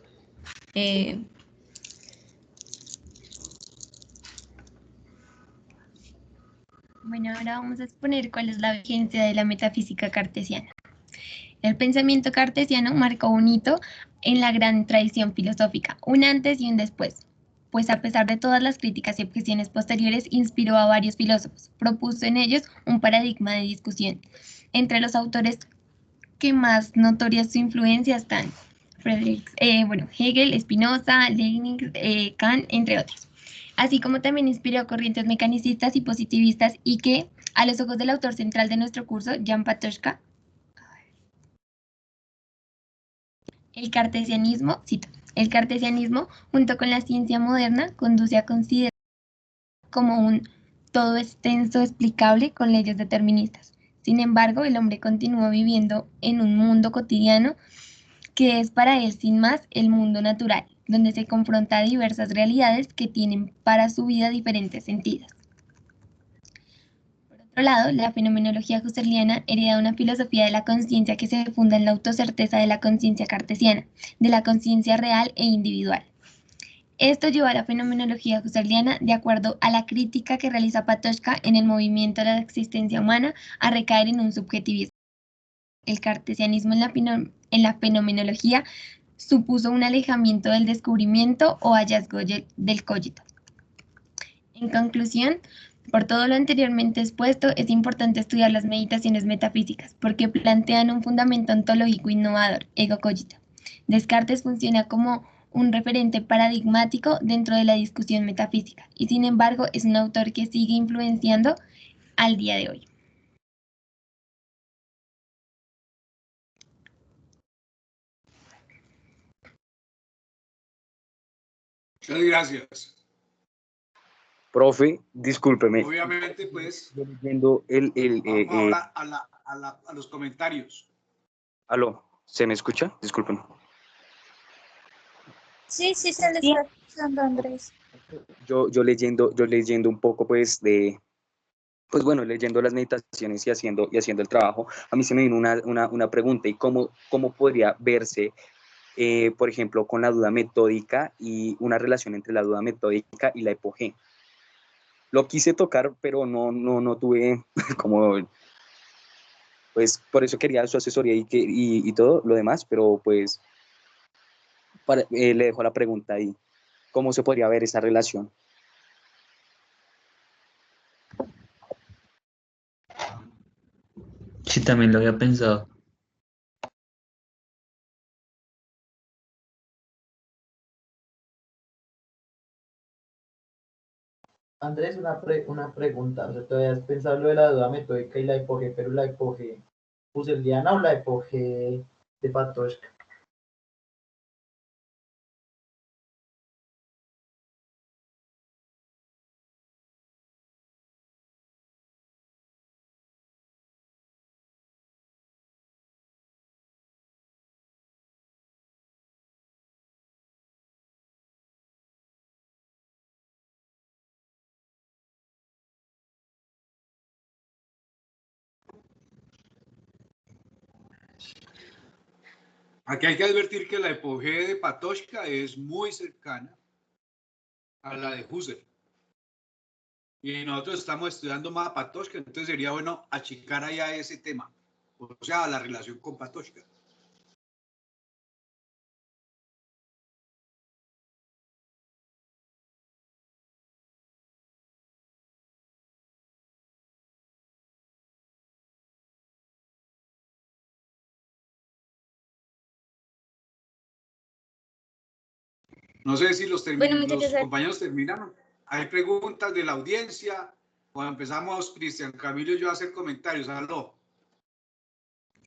Bueno, ahora vamos a exponer cuál es la vigencia de la metafísica cartesiana. El pensamiento cartesiano marcó un hito en la gran tradición filosófica, un antes y un después, pues a pesar de todas las críticas y objeciones posteriores, inspiró a varios filósofos, propuso en ellos un paradigma de discusión. Entre los autores que más notorias su influencia están Hegel, Spinoza, Leibniz, Kant, entre otros. Así como también inspiró corrientes mecanicistas y positivistas y que, a los ojos del autor central de nuestro curso, Jan Patočka, el cartesianismo, junto con la ciencia moderna, conduce a considerar como un todo extenso explicable con leyes deterministas. Sin embargo, el hombre continúa viviendo en un mundo cotidiano que es para él sin más el mundo natural, donde se confronta a diversas realidades que tienen para su vida diferentes sentidos. Por otro lado, la fenomenología husserliana hereda una filosofía de la conciencia que se funda en la autocerteza de la conciencia cartesiana, de la conciencia real e individual. Esto lleva a la fenomenología husserliana, de acuerdo a la crítica que realiza Patočka en el movimiento de la existencia humana, a recaer en un subjetivismo. El cartesianismo en la fenomenología supuso un alejamiento del descubrimiento o hallazgo del cogito. En conclusión, por todo lo anteriormente expuesto, es importante estudiar las meditaciones metafísicas, porque plantean un fundamento ontológico innovador, ego cogito. Descartes funciona como un referente paradigmático dentro de la discusión metafísica, y sin embargo es un autor que sigue influenciando al día de hoy. Muchas gracias. Profe, discúlpeme. Obviamente, pues, Leyendo vamos ahora a los comentarios. Aló, ¿se me escucha? Discúlpeme. Sí, se le está escuchando, Andrés. Yo leyendo un poco, pues, leyendo las meditaciones y haciendo el trabajo, a mí se me vino una pregunta, y cómo podría verse, por ejemplo, con la duda metódica y una relación entre la duda metódica y la epogé. Lo quise tocar, pero no tuve como, pues, por eso quería su asesoría y todo lo demás, pero pues, le dejo la pregunta ahí. ¿Cómo se podría ver esa relación? Sí, también lo había pensado. Andrés, una pregunta. O sea, ¿tú habías pensado lo de la duda metódica y la epogé, pero la epogé husserliana o la epogé de Patočka? Aquí hay que advertir que la epogé de Patočka es muy cercana a la de Husserl. Y nosotros estamos estudiando más a Patočka, entonces sería bueno achicar allá ese tema, o sea, la relación con Patočka. No sé si los compañeros terminaron. ¿Hay preguntas de la audiencia? O empezamos, Cristian Camilo y yo, a hacer comentarios. Aló.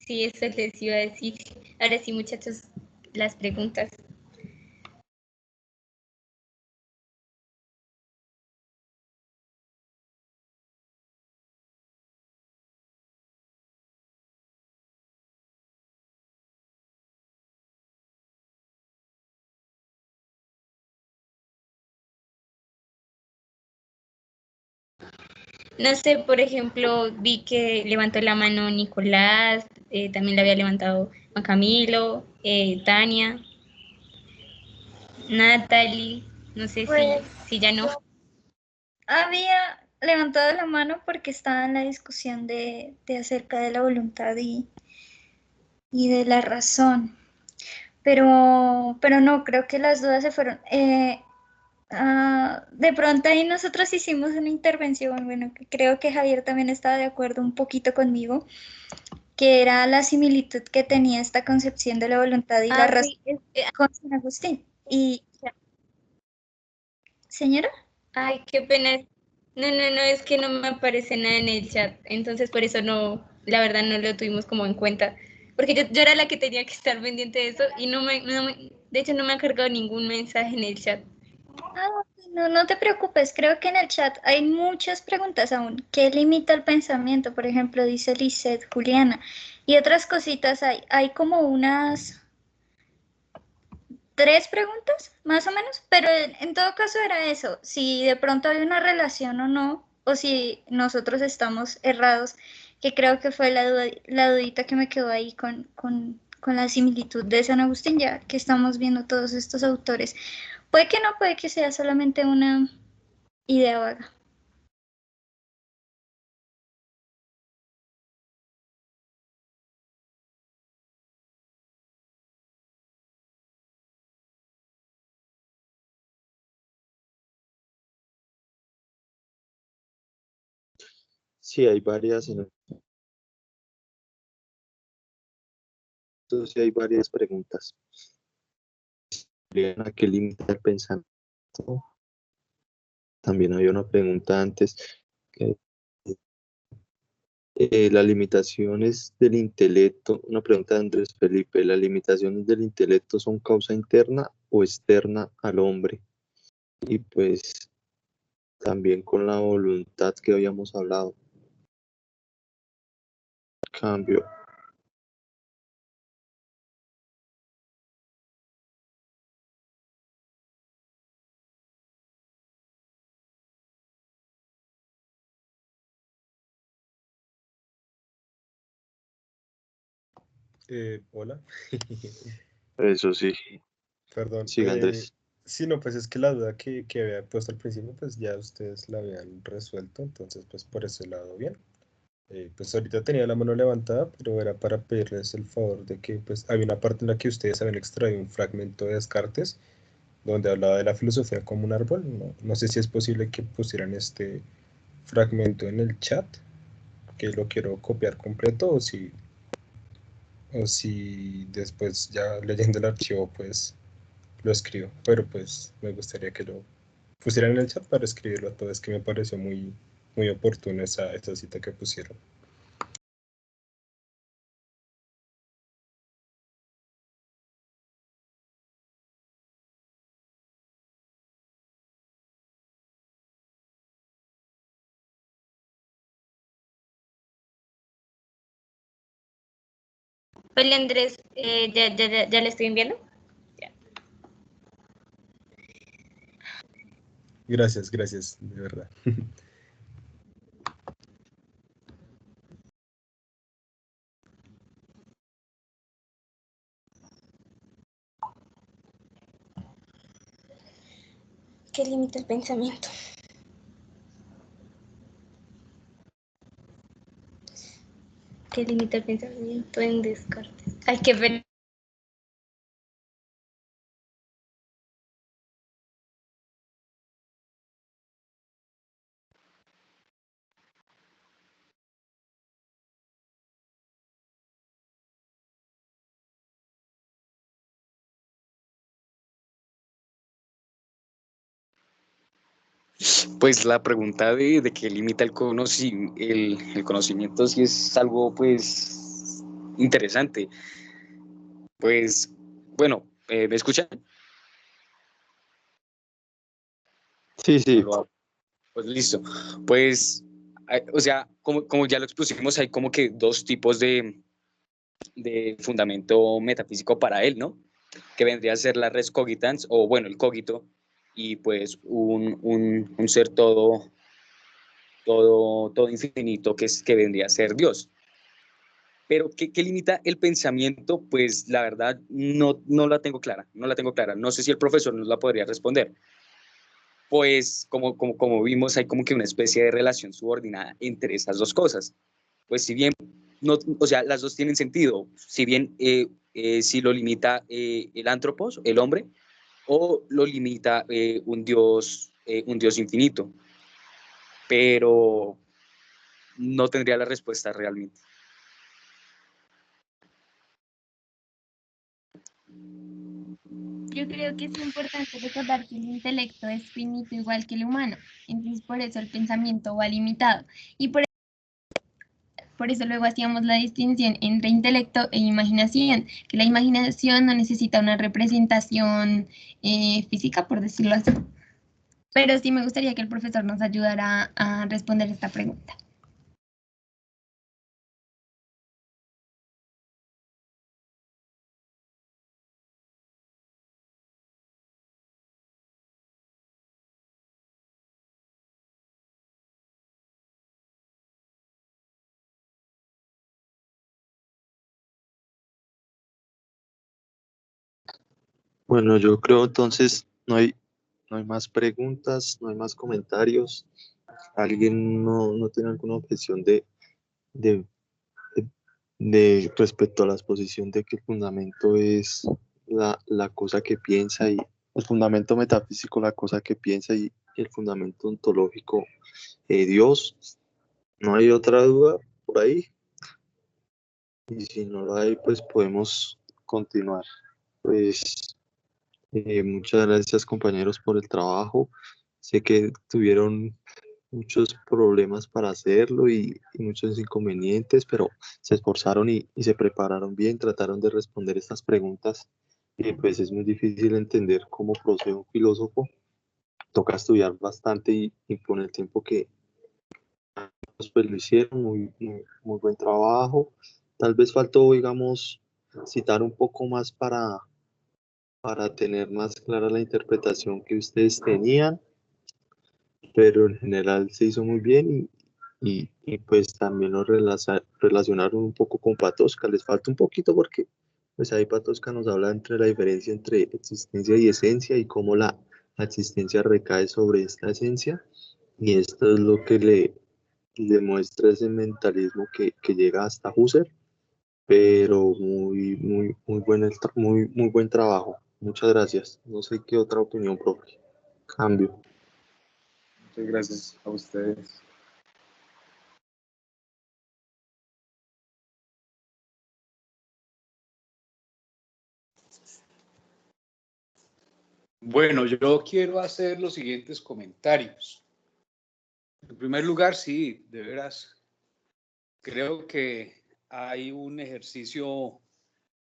Sí, eso les iba a decir. Ahora sí, muchachos, las preguntas. No sé, por ejemplo, vi que levantó la mano Nicolás, también la había levantado Juan Camilo, Tania, Natalie, no sé Pues si ya no. había levantado la mano porque estaba en la discusión de acerca de la voluntad y de la razón. Pero no, creo que las dudas se fueron. De pronto ahí nosotros hicimos una intervención, bueno, que creo que Javier también estaba de acuerdo un poquito conmigo, que era la similitud que tenía esta concepción de la voluntad y la razón Sí, con San Agustín. Y, señora, ay, qué pena. No, es que no me aparece nada en el chat, entonces por eso no, la verdad no lo tuvimos como en cuenta, porque yo era la que tenía que estar pendiente de eso y de hecho no me ha cargado ningún mensaje en el chat. no te preocupes, creo que en el chat hay muchas preguntas aún. ¿Qué limita el pensamiento? Por ejemplo, dice Lisette, Juliana, y otras cositas hay. Hay como unas 3 preguntas, más o menos, pero en todo caso era eso, si de pronto hay una relación o no, o si nosotros estamos errados, que creo que fue la dudita que me quedó ahí con la similitud de San Agustín, ya que estamos viendo todos estos autores. Puede que no, puede que sea solamente una idea vaga. Sí, hay varias, sí hay varias preguntas. ¿A qué limita el pensamiento? También había una pregunta antes, que las limitaciones del intelecto, una pregunta de Andrés Felipe, ¿las limitaciones del intelecto son causa interna o externa al hombre? Y pues también con la voluntad que habíamos hablado. Cambio. Hola. Eso sí. Perdón. Siga, Andrés. Sí, no, pues es que la duda que había puesto al principio, pues ya ustedes la habían resuelto, entonces pues por ese lado bien. Pues ahorita tenía la mano levantada, pero era para pedirles el favor de que pues había una parte en la que ustedes habían extraído un fragmento de Descartes, donde hablaba de la filosofía como un árbol. No sé si es posible que pusieran este fragmento en el chat, que lo quiero copiar completo, o si después ya leyendo el archivo pues lo escribo, pero pues me gustaría que lo pusieran en el chat para escribirlo a todos, que me pareció muy oportuno esa cita que pusieron. Hola Andrés, ya le estoy enviando. Gracias, de verdad. ¿Qué limita el pensamiento? ¿Qué limita el pensamiento en Descartes? Ay, qué pena. Pues la pregunta de qué limita el conocimiento, si es algo pues interesante. Pues, bueno, ¿me escuchan? Sí, sí. Pues listo. Pues, o sea, como ya lo expusimos, hay como que dos tipos de fundamento metafísico para él, ¿no? Que vendría a ser la res cogitans, o bueno, el cogito, y pues un ser todo infinito que vendría a ser Dios. Pero ¿qué limita el pensamiento? Pues la verdad no la tengo clara, no sé si el profesor nos la podría responder. Pues como vimos, hay como que una especie de relación subordinada entre esas dos cosas. Pues si bien, no, o sea, las dos tienen sentido, si bien si lo limita el antropos, el hombre, o lo limita un Dios infinito, pero no tendría la respuesta realmente. Yo creo que es importante recordar que el intelecto es finito igual que el humano, entonces por eso el pensamiento va limitado. Y por eso luego hacíamos la distinción entre intelecto e imaginación, que la imaginación no necesita una representación física, por decirlo así. Pero sí me gustaría que el profesor nos ayudara a responder esta pregunta. Bueno, yo creo entonces no hay más preguntas, no hay más comentarios. ¿Alguien no tiene alguna objeción de, de respecto a la exposición de que el fundamento es la cosa que piensa y el fundamento metafísico la cosa que piensa y el fundamento ontológico Dios? ¿No hay otra duda por ahí? Y si no la hay, pues podemos continuar. Pues muchas gracias compañeros por el trabajo. Sé que tuvieron muchos problemas para hacerlo y muchos inconvenientes, pero se esforzaron y se prepararon bien, trataron de responder estas preguntas. Y pues es muy difícil entender cómo procede un filósofo. Toca estudiar bastante y con el tiempo que pues lo hicieron, muy buen trabajo. Tal vez faltó, digamos, citar un poco más para tener más clara la interpretación que ustedes tenían, pero en general se hizo muy bien y pues también lo relacionaron un poco con Patočka. Les falta un poquito porque pues ahí Patočka nos habla entre la diferencia entre existencia y esencia y cómo la existencia recae sobre esta esencia, y esto es lo que le muestra ese mentalismo que llega hasta Husserl, pero muy buen trabajo. Muchas gracias. No sé qué otra opinión, profe. Cambio. Muchas gracias a ustedes. Bueno, yo quiero hacer los siguientes comentarios. En primer lugar, sí, de veras, creo que hay un ejercicio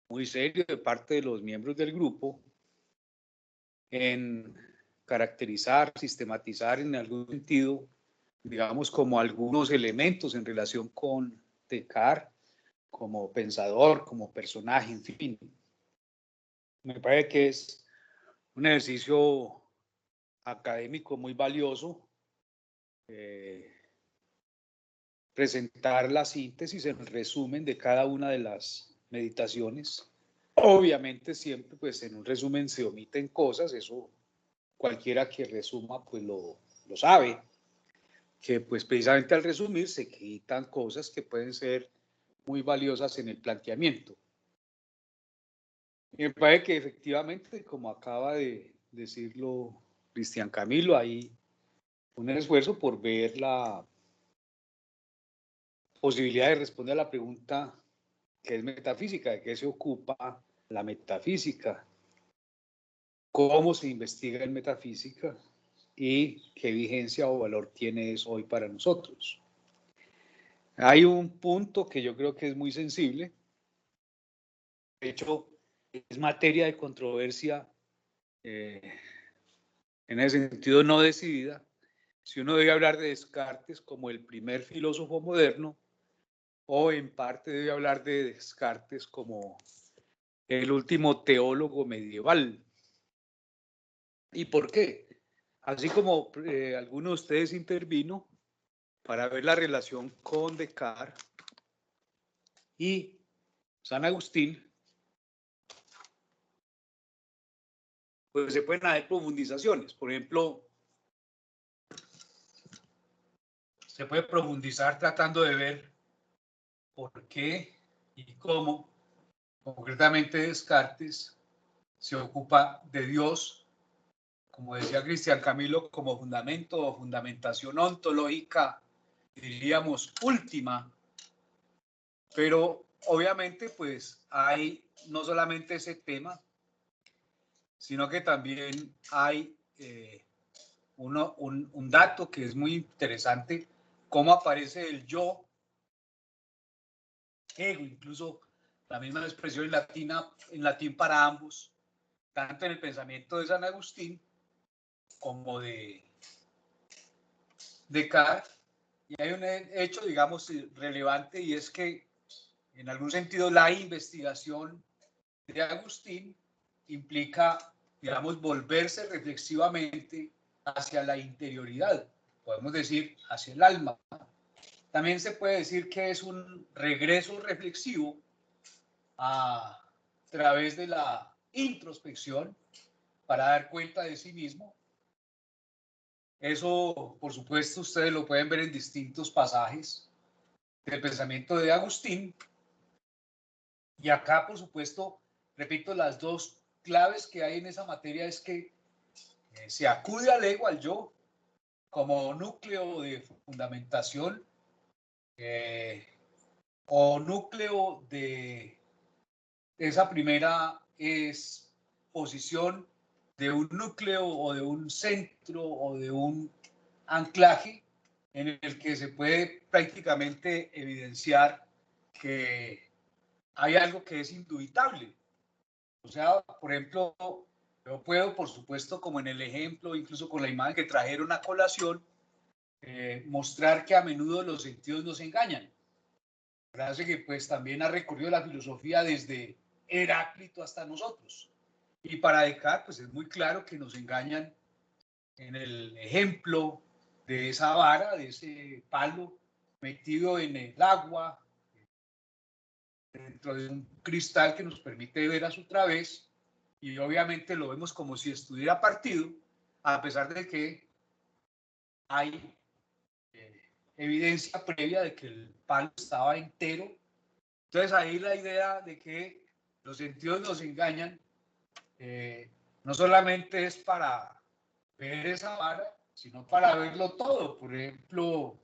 muy serio de parte de los miembros del grupo en caracterizar, sistematizar en algún sentido, digamos, como algunos elementos en relación con Descartes, como pensador, como personaje, en fin. Me parece que es un ejercicio académico muy valioso, presentar la síntesis, el resumen de cada una de las meditaciones. Obviamente siempre pues en un resumen se omiten cosas, eso cualquiera que resuma pues lo sabe, que pues precisamente al resumir se quitan cosas que pueden ser muy valiosas en el planteamiento. Me parece que efectivamente, como acaba de decirlo Cristian Camilo, hay un esfuerzo por ver la posibilidad de responder a la pregunta que es metafísica, de qué se ocupa la metafísica, cómo se investiga en metafísica y qué vigencia o valor tiene eso hoy para nosotros. Hay un punto que yo creo que es muy sensible hecho, es materia de controversia, en ese sentido no decidida, si uno debe hablar de Descartes como el primer filósofo moderno o en parte debe hablar de Descartes como el último teólogo medieval. ¿Y por qué? Así como alguno de ustedes intervino para ver la relación con Descartes y San Agustín, pues se pueden hacer profundizaciones. Por ejemplo, se puede profundizar tratando de ver por qué y cómo concretamente Descartes se ocupa de Dios, como decía Cristian Camilo, como fundamento o fundamentación ontológica, diríamos, última. Pero obviamente pues hay no solamente ese tema, sino que también hay un dato que es muy interesante, cómo aparece el yo, ego, incluso la misma expresión en latín para ambos, tanto en el pensamiento de San Agustín como de Descartes. Y hay un hecho, digamos, relevante, y es que en algún sentido la investigación de Agustín implica, digamos, volverse reflexivamente hacia la interioridad, podemos decir hacia el alma. También se puede decir que es un regreso reflexivo a través de la introspección para dar cuenta de sí mismo. Eso, por supuesto, ustedes lo pueden ver en distintos pasajes del pensamiento de Agustín. Y acá, por supuesto, repito, las dos claves que hay en esa materia es que se acude al ego, al yo, como núcleo de fundamentación o núcleo de esa primera posición de un núcleo o de un centro o de un anclaje en el que se puede prácticamente evidenciar que hay algo que es indubitable. O sea, por ejemplo, yo puedo, por supuesto, como en el ejemplo, incluso con la imagen que trajeron a colación, mostrar que a menudo los sentidos nos engañan. Frase que pues también ha recurrido la filosofía desde Heráclito hasta nosotros. Y para Descartes, pues es muy claro que nos engañan en el ejemplo de esa vara, de ese palo metido en el agua, dentro de un cristal que nos permite ver a su través, y obviamente lo vemos como si estuviera partido, a pesar de que hay evidencia previa de que el palo estaba entero. Entonces ahí la idea de que los sentidos nos engañan no solamente es para ver esa vara, sino para verlo todo. Por ejemplo,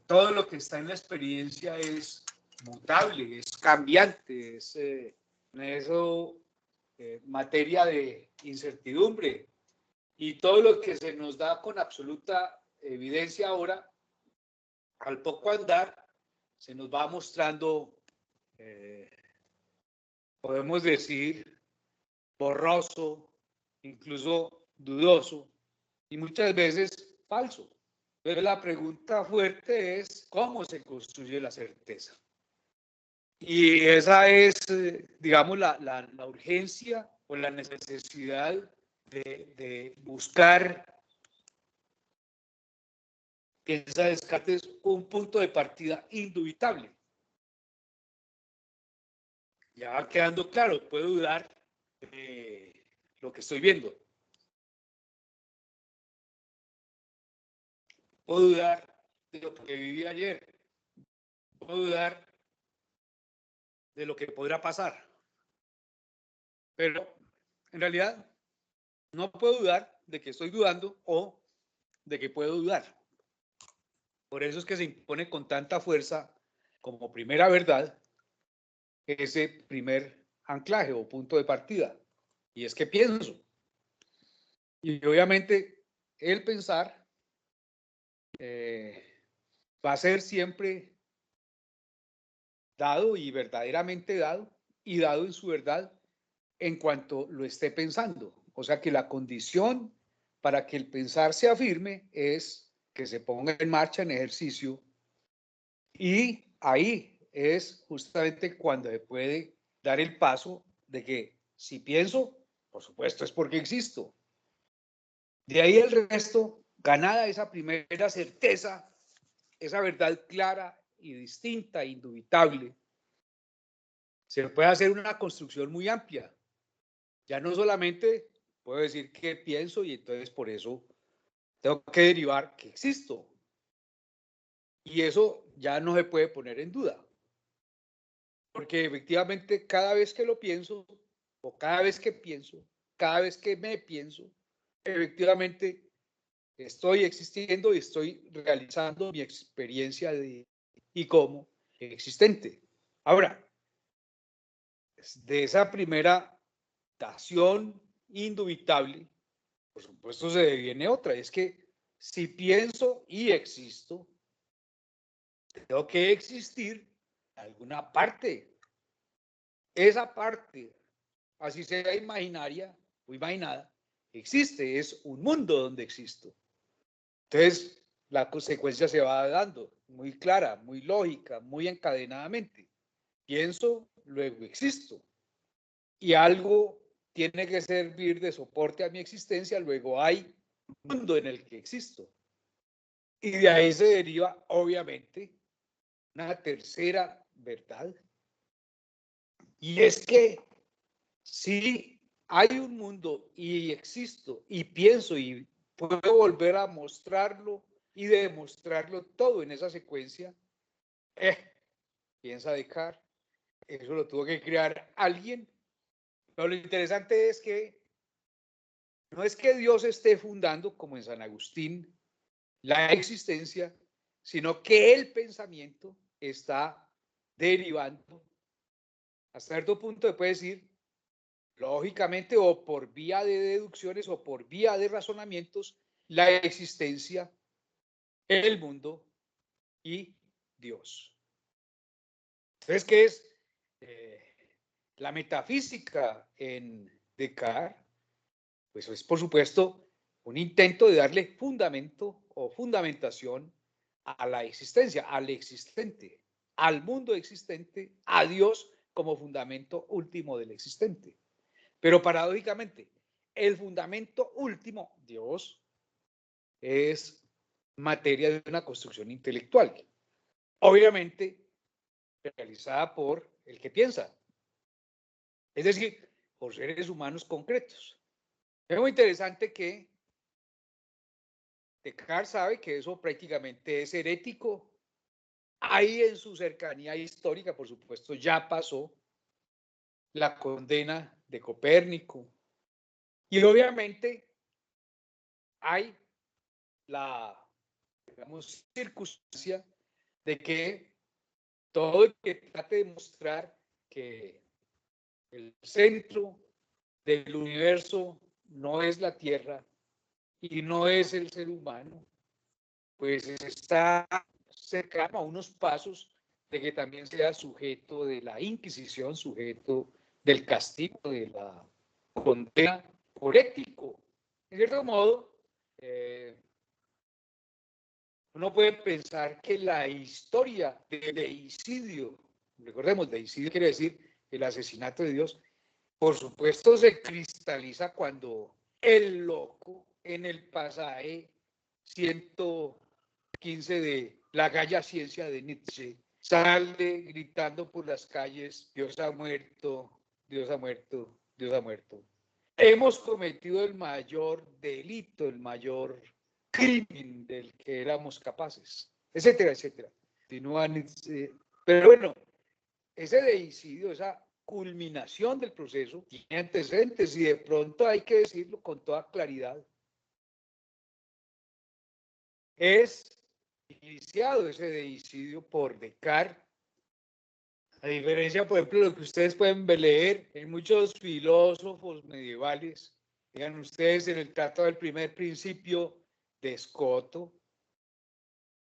todo lo que está en la experiencia es mutable, es cambiante, es eso, materia de incertidumbre. Y todo lo que se nos da con absoluta evidencia ahora, al poco andar, se nos va mostrando, podemos decir, borroso, incluso dudoso, y muchas veces falso. Pero la pregunta fuerte es, ¿cómo se construye la certeza? Y esa es, digamos, la urgencia o la necesidad de buscar, piensa Descartes, un punto de partida indubitable. Ya va quedando claro, puedo dudar de lo que estoy viendo. Puedo dudar de lo que viví ayer. Puedo dudar de lo que podrá pasar. Pero en realidad no puedo dudar de que estoy dudando o de que puedo dudar. Por eso es que se impone con tanta fuerza como primera verdad ese primer anclaje o punto de partida. Y es que pienso. Y obviamente el pensar va a ser siempre dado y verdaderamente dado y dado en su verdad en cuanto lo esté pensando. O sea que la condición para que el pensar sea firme es que se ponga en marcha, en ejercicio, y ahí es justamente cuando se puede dar el paso de que si pienso, por supuesto es porque existo. De ahí el resto, ganada esa primera certeza, esa verdad clara y distinta, indubitable, se puede hacer una construcción muy amplia. Ya no solamente puedo decir que pienso y entonces por eso tengo que derivar que existo. Y eso ya no se puede poner en duda. Porque efectivamente cada vez que lo pienso, o cada vez que pienso, cada vez que me pienso, efectivamente estoy existiendo y estoy realizando mi experiencia de y como existente. Ahora, de esa primera dación indubitable, por supuesto se deviene otra, es que si pienso y existo, tengo que existir en alguna parte. Esa parte, así sea imaginaria o imaginada, existe, es un mundo donde existo. Entonces, la consecuencia se va dando muy clara, muy lógica, muy encadenadamente. Pienso, luego existo. Y algo tiene que servir de soporte a mi existencia, luego hay un mundo en el que existo. Y de ahí se deriva, obviamente, una tercera verdad. Y es que si hay un mundo y existo y pienso y puedo volver a mostrarlo y demostrarlo todo en esa secuencia, piensa Descartes, eso lo tuvo que crear alguien. Pero lo interesante es que no es que Dios esté fundando, como en San Agustín, la existencia, sino que el pensamiento está derivando. Hasta cierto punto se puede decir, lógicamente, o por vía de deducciones o por vía de razonamientos, la existencia, el mundo y Dios. Entonces, ¿qué es la metafísica en Descartes? Pues es, por supuesto, un intento de darle fundamento o fundamentación a la existencia, al existente, al mundo existente, a Dios como fundamento último del existente. Pero paradójicamente, el fundamento último, Dios, es materia de una construcción intelectual, obviamente realizada por el que piensa, es decir, por seres humanos concretos. Es muy interesante que Descartes sabe que eso prácticamente es herético. Ahí en su cercanía histórica, por supuesto, ya pasó la condena de Copérnico. Y obviamente hay la, digamos, circunstancia de que todo el que trate de mostrar que el centro del universo no es la Tierra y no es el ser humano, pues está cercano a unos pasos de que también sea sujeto de la Inquisición, sujeto del castigo, de la condena por ético. En cierto modo, uno puede pensar que la historia del deicidio, recordemos, deicidio quiere decir el asesinato de Dios, por supuesto se cristaliza cuando el loco en el pasaje 115 de La Galla Ciencia de Nietzsche sale gritando por las calles: Dios ha muerto, Dios ha muerto, Dios ha muerto. Hemos cometido el mayor delito, el mayor crimen del que éramos capaces, etcétera, etcétera. Continúan, pero bueno, ese deicidio, esa culminación del proceso, tiene antecedentes y de pronto hay que decirlo con toda claridad. Es iniciado ese deicidio por Descartes, a diferencia, por ejemplo, de lo que ustedes pueden leer en muchos filósofos medievales, digan ustedes en el Tratado del Primer Principio de Escoto,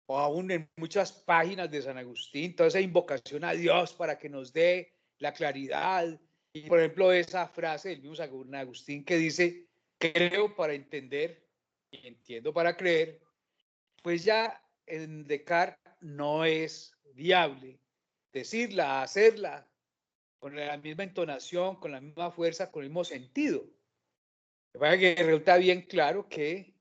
o aún en muchas páginas de San Agustín, toda esa invocación a Dios para que nos dé la claridad. Y por ejemplo, esa frase del mismo San Agustín que dice, creo para entender y entiendo para creer, pues ya en Descartes no es viable decirla, hacerla, con la misma entonación, con la misma fuerza, con el mismo sentido. Me parece que resulta bien claro que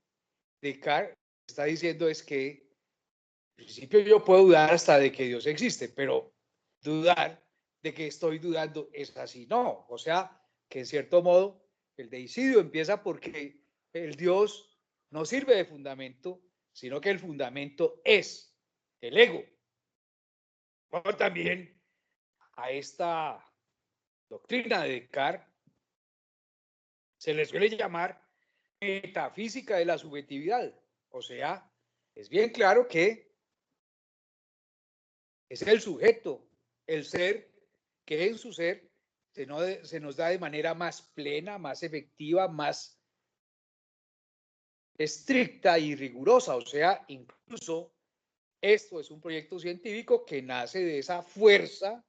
Descartes está diciendo es que en principio yo puedo dudar hasta de que Dios existe, pero dudar de que estoy dudando es así, no. O sea, que en cierto modo el deicidio empieza porque el Dios no sirve de fundamento, sino que el fundamento es el ego. Pero también a esta doctrina de Descartes se le suele llamar metafísica de la subjetividad. O sea, es bien claro que es el sujeto, el ser, que en su ser se nos da de manera más plena, más efectiva, más estricta y rigurosa. O sea, incluso esto es un proyecto científico que nace de esa fuerza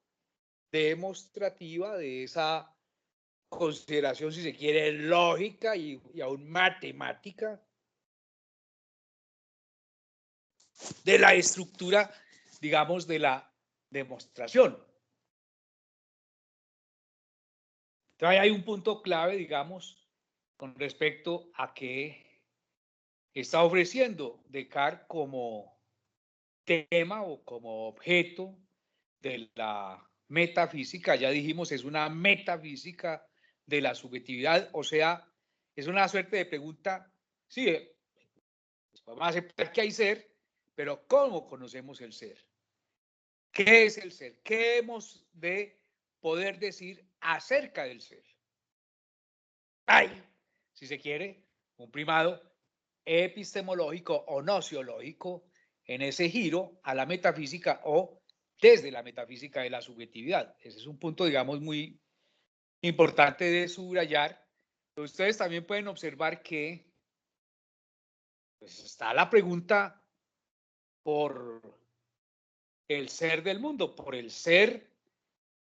demostrativa, de esa consideración, si se quiere, lógica y aún matemática de la estructura, digamos, de la demostración. Entonces, hay un punto clave, digamos, con respecto a qué está ofreciendo Descartes como tema o como objeto de la metafísica. Ya dijimos, es una metafísica de la subjetividad, o sea, es una suerte de pregunta, sí, vamos a aceptar que hay ser, pero ¿cómo conocemos el ser? ¿Qué es el ser? ¿Qué hemos de poder decir acerca del ser? Hay, si se quiere, un primado epistemológico o nociológico en ese giro a la metafísica o desde la metafísica de la subjetividad. Ese es un punto, digamos, muy importante de subrayar. Ustedes también pueden observar que pues, está la pregunta por el ser del mundo, por el ser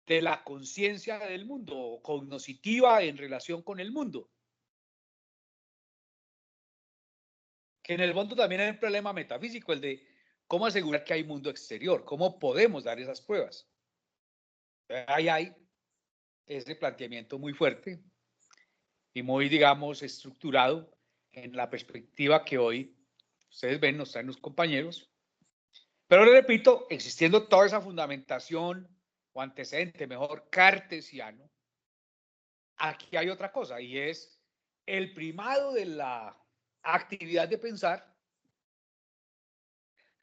de la conciencia del mundo, cognoscitiva en relación con el mundo. Que en el fondo también hay un problema metafísico, el de cómo asegurar que hay mundo exterior, cómo podemos dar esas pruebas. Ahí hay ese planteamiento muy fuerte y muy, digamos, estructurado en la perspectiva que hoy ustedes ven, nos traen los compañeros. Pero le repito, existiendo toda esa fundamentación o antecedente, mejor cartesiano, aquí hay otra cosa y es el primado de la actividad de pensar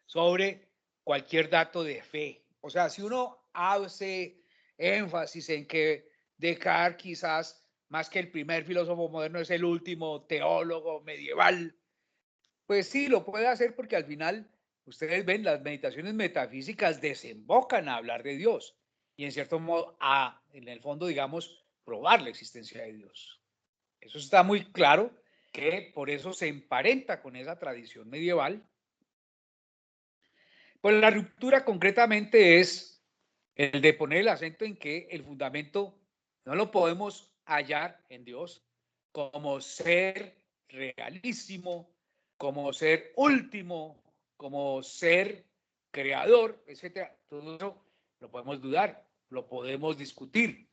sobre cualquier dato de fe. O sea, si uno hace énfasis en que Descartes quizás más que el primer filósofo moderno es el último teólogo medieval, pues sí, lo puede hacer porque al final, ustedes ven, las meditaciones metafísicas desembocan a hablar de Dios y en cierto modo a, en el fondo, digamos, probar la existencia de Dios. Eso está muy claro que por eso se emparenta con esa tradición medieval. Pues la ruptura concretamente es el de poner el acento en que el fundamento no lo podemos hallar en Dios como ser realísimo, como ser último, como ser creador, etcétera. Todo eso lo podemos dudar, lo podemos discutir.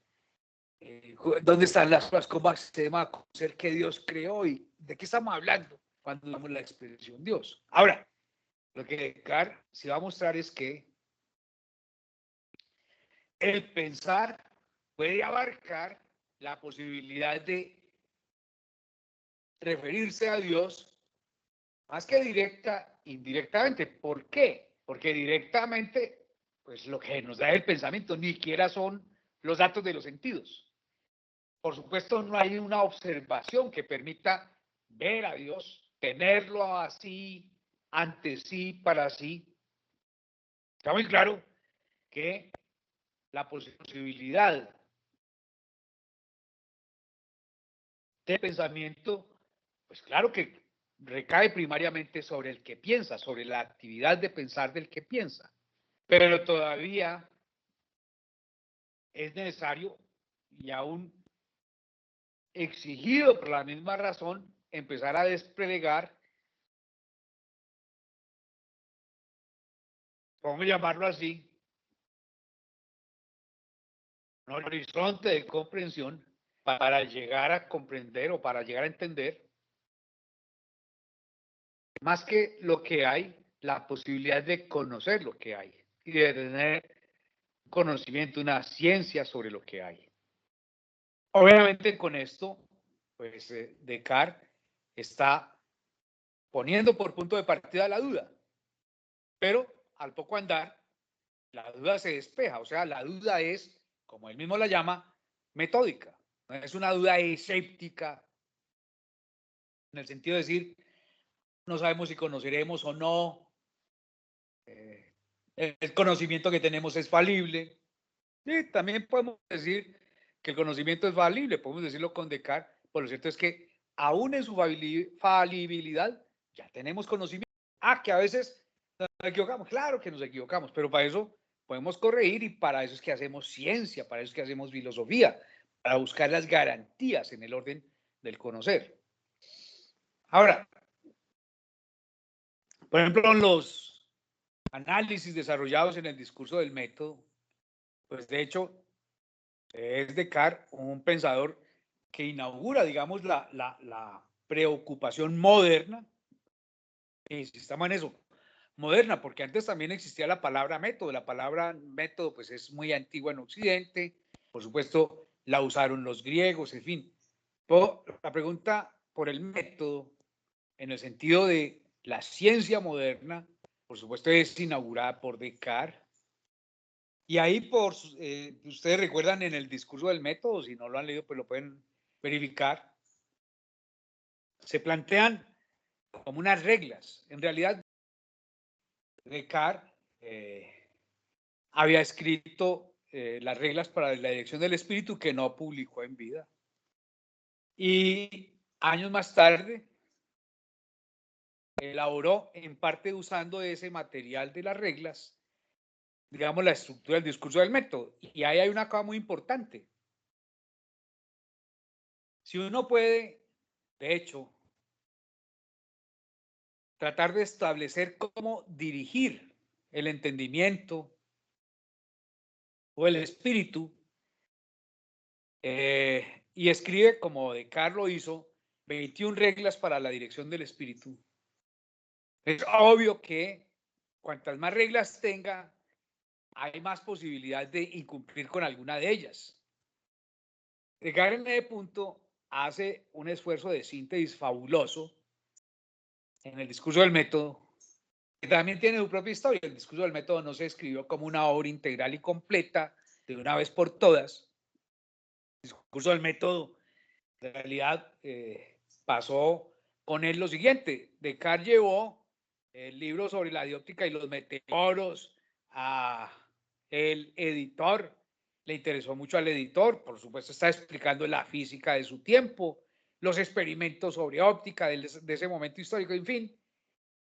¿Dónde están las pruebas? ¿Cómo se llama ser que Dios creó? ¿Y de qué estamos hablando cuando damos la expresión Dios? Ahora, lo que Descartes se va a mostrar es que el pensar puede abarcar la posibilidad de referirse a Dios más que directa, indirectamente. ¿Por qué? Porque directamente, pues lo que nos da el pensamiento ni siquiera son los datos de los sentidos. Por supuesto, no hay una observación que permita ver a Dios, tenerlo así, ante sí, para sí. Está muy claro que la posibilidad de pensamiento, pues claro que recae primariamente sobre el que piensa, sobre la actividad de pensar del que piensa. Pero todavía es necesario y aún exigido por la misma razón empezar a desplegar, ¿cómo llamarlo así? Un horizonte de comprensión para llegar a comprender o para llegar a entender más que lo que hay, la posibilidad de conocer lo que hay y de tener conocimiento, una ciencia sobre lo que hay. Obviamente con esto, pues Descartes está poniendo por punto de partida la duda, pero al poco andar, la duda se despeja, o sea, la duda es, como él mismo la llama, metódica, no es una duda escéptica, en el sentido de decir, no sabemos si conoceremos o no, el conocimiento que tenemos es falible. Sí, también podemos decir que el conocimiento es falible, podemos decirlo con Descartes, pero lo cierto es que aún en su falibilidad ya tenemos conocimiento. Que a veces nos equivocamos, claro que nos equivocamos, pero para eso podemos corregir y para eso es que hacemos ciencia, para eso es que hacemos filosofía, para buscar las garantías en el orden del conocer. Ahora, por ejemplo, en los análisis desarrollados en el discurso del método, pues de hecho es Descartes un pensador que inaugura, digamos, la preocupación moderna, y si estamos en eso, moderna, porque antes también existía la palabra método. La palabra método pues es muy antigua en Occidente, por supuesto la usaron los griegos, en fin. Pero la pregunta por el método en el sentido de la ciencia moderna, por supuesto es inaugurada por Descartes. Y ahí, ustedes recuerdan en el discurso del método, si no lo han leído, pues lo pueden verificar, se plantean como unas reglas. En realidad, Descartes había escrito las reglas para la dirección del espíritu que no publicó en vida. Y años más tarde elaboró en parte usando ese material de las reglas, digamos, la estructura del discurso del método. Y ahí hay una cosa muy importante. Si uno puede, de hecho, tratar de establecer cómo dirigir el entendimiento o el espíritu, y escribe, como Descartes lo hizo, 21 reglas para la dirección del espíritu. Es obvio que cuantas más reglas tenga, hay más posibilidad de incumplir con alguna de ellas. Descartes en ese punto hace un esfuerzo de síntesis fabuloso en el discurso del método, que también tiene su propia historia. El discurso del método no se escribió como una obra integral y completa de una vez por todas. El discurso del método, en realidad, pasó con él lo siguiente. Descartes llevó el libro sobre la dióptica y los meteoros a el editor. Le interesó mucho al editor, por supuesto está explicando la física de su tiempo, los experimentos sobre óptica de ese momento histórico, en fin.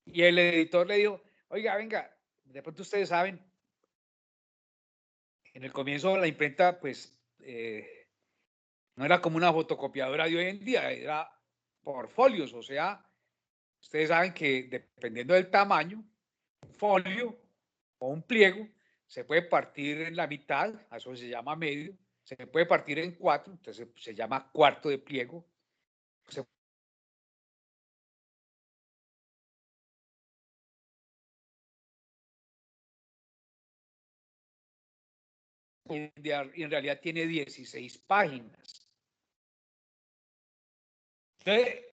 Y el editor le dijo, oiga, venga, de pronto ustedes saben, en el comienzo la imprenta pues no era como una fotocopiadora de hoy en día, era por folios, o sea, ustedes saben que dependiendo del tamaño, un folio o un pliego se puede partir en la mitad, eso se llama medio, se puede partir en 4, entonces se llama cuarto de pliego, y en realidad tiene 16 páginas. Entonces,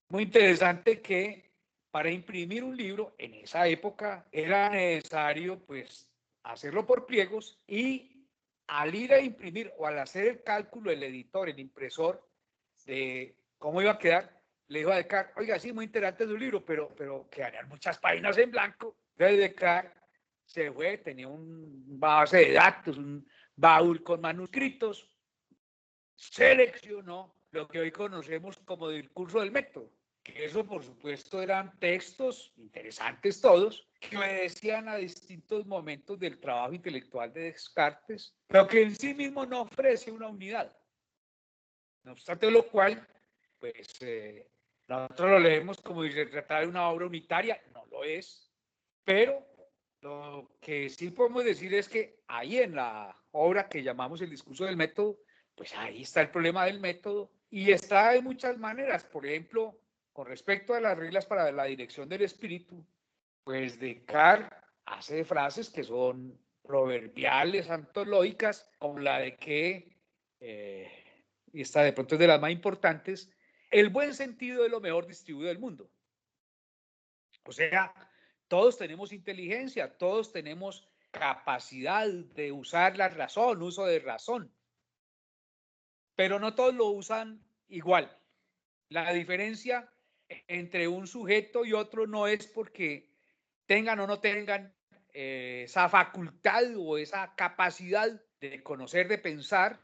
muy interesante que para imprimir un libro en esa época era necesario pues hacerlo por pliegos, y al ir a imprimir o al hacer el cálculo el editor, el impresor de cómo iba a quedar, le dijo a Descartes, oiga, sí, muy interesante su libro, pero quedarían muchas páginas en blanco. Entonces Descartes se fue, tenía un base de datos, un baúl con manuscritos, seleccionó lo que hoy conocemos como discurso del método, que eso por supuesto eran textos interesantes todos, que obedecían a distintos momentos del trabajo intelectual de Descartes, pero que en sí mismo no ofrece una unidad. No obstante lo cual, pues nosotros lo leemos como si se tratara de una obra unitaria, no lo es, pero lo que sí podemos decir es que ahí en la obra que llamamos el discurso del método, pues ahí está el problema del método y está de muchas maneras. Por ejemplo, con respecto a las reglas para la dirección del espíritu, pues Descartes hace frases que son proverbiales, antológicas, como la de que, y esta de pronto es de las más importantes, el buen sentido es lo mejor distribuido del mundo. O sea, todos tenemos inteligencia, todos tenemos capacidad de usar la razón, uso de razón, pero no todos lo usan igual. La diferencia entre un sujeto y otro no es porque tengan o no tengan esa facultad o esa capacidad de conocer, de pensar,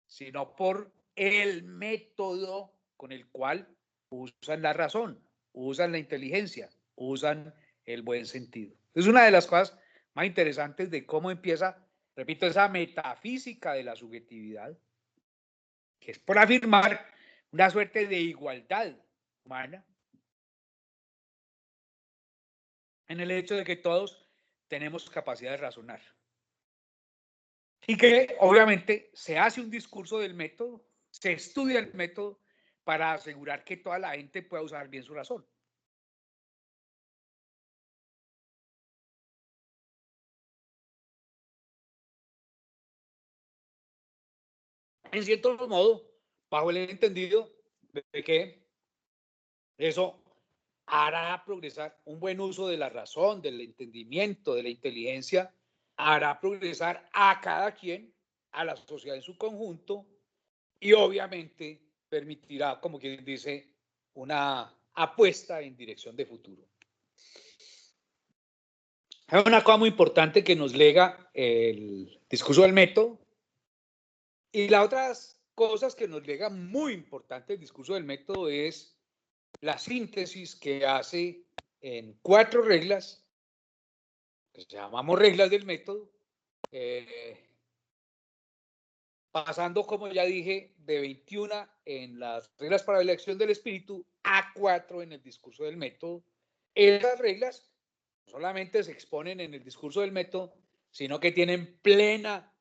sino por el método con el cual usan la razón, usan la inteligencia, usan el buen sentido. Es una de las cosas más interesantes de cómo empieza, repito, esa metafísica de la subjetividad, que es por afirmar una suerte de igualdad humana en el hecho de que todos tenemos capacidad de razonar. Y que obviamente se hace un discurso del método, se estudia el método para asegurar que toda la gente pueda usar bien su razón. En cierto modo, bajo el entendido de que eso hará progresar un buen uso de la razón, del entendimiento, de la inteligencia, hará progresar a cada quien, a la sociedad en su conjunto, y obviamente permitirá, como quien dice, una apuesta en dirección de futuro. Hay una cosa muy importante que nos lega el discurso del método, y las otras cosas que nos lega muy importante el discurso del método es la síntesis que hace en 4 reglas, que llamamos reglas del método, pasando, como ya dije, de 21 en las reglas para la elección del espíritu a 4 en el discurso del método. Esas reglas no solamente se exponen en el discurso del método, sino que tienen plena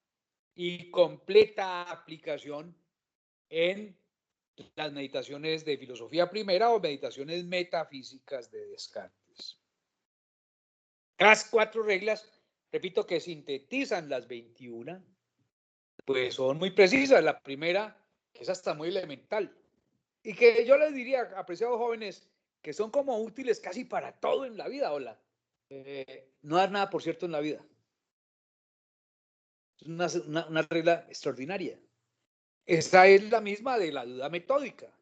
y completa aplicación en las meditaciones de filosofía primera o meditaciones metafísicas de Descartes. Las 4 reglas, repito, que sintetizan las 21, pues son muy precisas. La primera, que es hasta muy elemental, y que yo les diría, apreciados jóvenes, que son como útiles casi para todo en la vida. Hola, no dar nada por cierto en la vida. Es una regla extraordinaria. Esta es la misma de la duda metódica.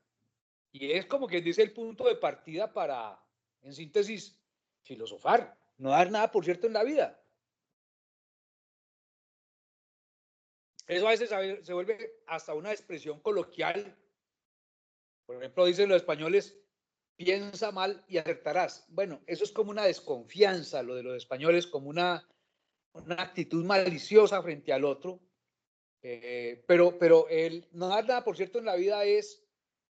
Y es como que dice el punto de partida para, en síntesis, filosofar. No dar nada por cierto en la vida. Eso a veces se vuelve hasta una expresión coloquial. Por ejemplo, dicen los españoles, piensa mal y acertarás. Bueno, eso es como una desconfianza, lo de los españoles, como una actitud maliciosa frente al otro. Pero el no dar nada por cierto en la vida es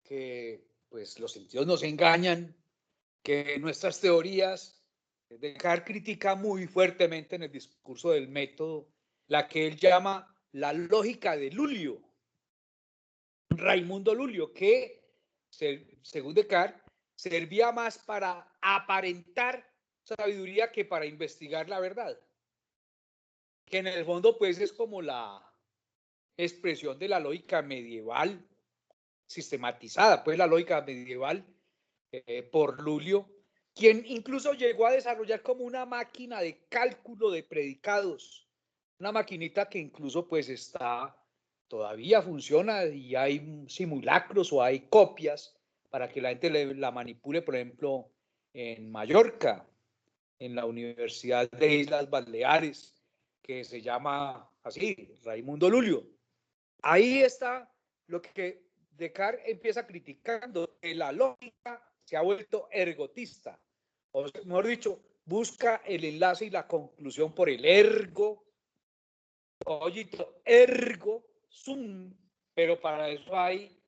que pues, los sentidos nos engañan, que nuestras teorías, Descartes critica muy fuertemente en el discurso del método la que él llama la lógica de Lulio, Raimundo Lulio, que según Descartes servía más para aparentar sabiduría que para investigar la verdad, que en el fondo pues es como la expresión de la lógica medieval sistematizada, pues la lógica medieval por Lulio, quien incluso llegó a desarrollar como una máquina de cálculo de predicados, una maquinita que incluso pues todavía funciona y hay simulacros o hay copias para que la gente la manipule, por ejemplo, en Mallorca, en la Universidad de Islas Baleares, que se llama así, Raimundo Lulio. Ahí está lo que Descartes empieza criticando, que la lógica se ha vuelto ergotista, o mejor dicho, busca el enlace y la conclusión por el ergo, ergo sum, pero para eso hay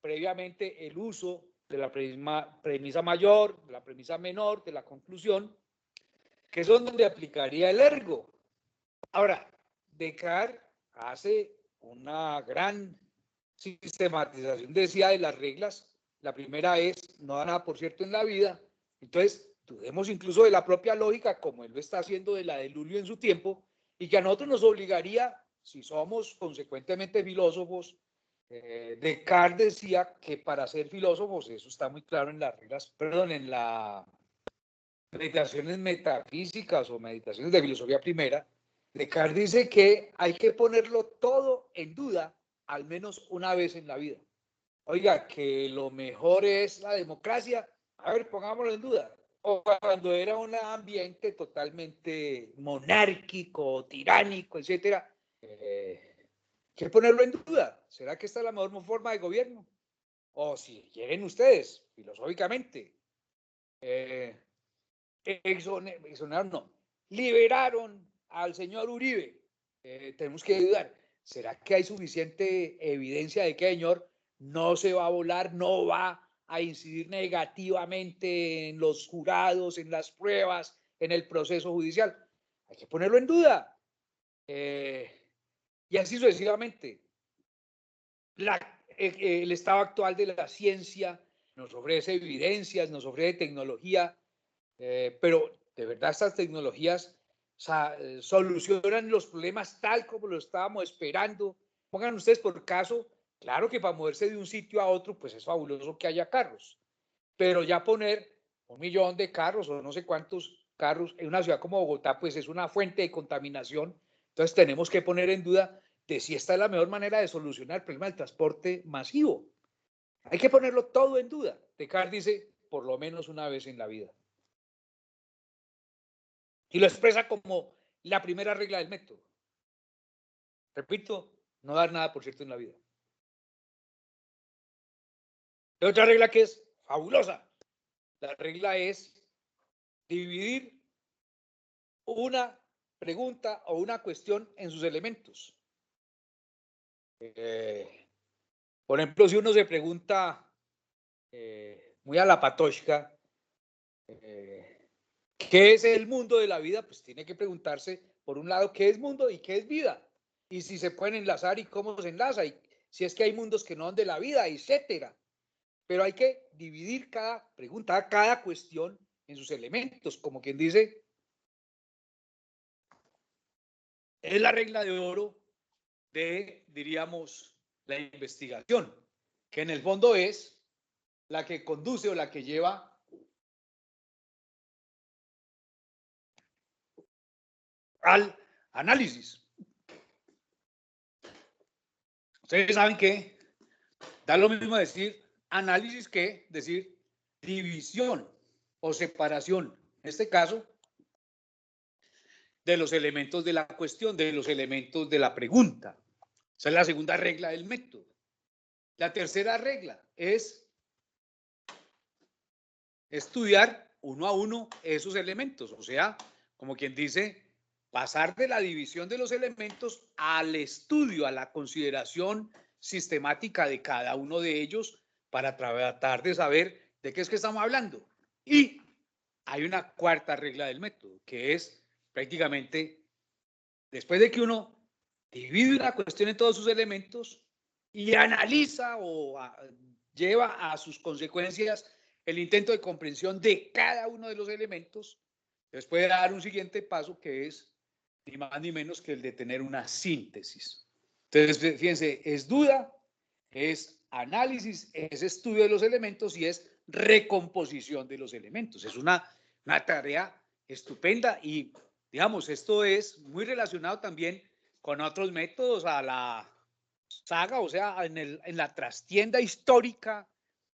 previamente el uso de la premisa mayor, de la premisa menor, de la conclusión, que son donde aplicaría el ergo. Ahora, Descartes hace una gran sistematización, decía, de las reglas. La primera es, no da nada por cierto en la vida. Entonces, dudemos incluso de la propia lógica, como él lo está haciendo de la de Lulio en su tiempo, y que a nosotros nos obligaría, si somos consecuentemente filósofos, Descartes decía que para ser filósofos, eso está muy claro en las reglas, perdón, en las meditaciones metafísicas o meditaciones de filosofía primera, Descartes dice que hay que ponerlo todo en duda al menos una vez en la vida. Oiga, que lo mejor es la democracia, a ver, pongámoslo en duda. O cuando era un ambiente totalmente monárquico, tiránico, etcétera, hay que ponerlo en duda. ¿Será que esta es la mejor forma de gobierno? O si quieren ustedes, filosóficamente, exoneraron, no, liberaron al señor Uribe. Tenemos que dudar. ¿Será que hay suficiente evidencia de que el señor no se va a volar, no va a incidir negativamente en los jurados, en las pruebas, en el proceso judicial? Hay que ponerlo en duda. Y así sucesivamente. El estado actual de la ciencia nos ofrece evidencias, nos ofrece tecnología, pero de verdad estas tecnologías solucionan los problemas tal como lo estábamos esperando. Pongan ustedes por caso, claro que para moverse de un sitio a otro, pues es fabuloso que haya carros, pero ya poner 1 millón de carros o no sé cuántos carros en una ciudad como Bogotá, pues es una fuente de contaminación. Entonces tenemos que poner en duda de si esta es la mejor manera de solucionar el problema del transporte masivo. Hay que ponerlo todo en duda. Descartes dice, por lo menos una vez en la vida. Y lo expresa como la primera regla del método. Repito, no dar nada por cierto en la vida. Y otra regla que es fabulosa. La regla es dividir una pregunta o una cuestión en sus elementos. Por ejemplo, si uno se pregunta muy a la Patochka, ¿qué es el mundo de la vida? Pues tiene que preguntarse, por un lado, ¿qué es mundo y qué es vida? Y si se pueden enlazar y cómo se enlaza, y si es que hay mundos que no son de la vida, etcétera. Pero hay que dividir cada pregunta, cada cuestión en sus elementos, como quien dice, es la regla de oro de, diríamos, la investigación, que en el fondo es la que conduce o la que lleva al análisis. Ustedes saben que da lo mismo decir análisis que decir división o separación, en este caso, de los elementos de la cuestión, de los elementos de la pregunta. Esa es la segunda regla del método. La tercera regla es estudiar uno a uno esos elementos, o sea, como quien dice, pasar de la división de los elementos al estudio, a la consideración sistemática de cada uno de ellos para tratar de saber de qué es que estamos hablando. Y hay una cuarta regla del método, que es prácticamente, después de que uno divide una cuestión en todos sus elementos y analiza o lleva a sus consecuencias el intento de comprensión de cada uno de los elementos, les puede dar un siguiente paso que es ni más ni menos que el de tener una síntesis. Entonces, fíjense, es duda, es análisis, es estudio de los elementos y es recomposición de los elementos. Es una tarea estupenda y, digamos, esto es muy relacionado también con otros métodos a la saga, o sea, en la trastienda histórica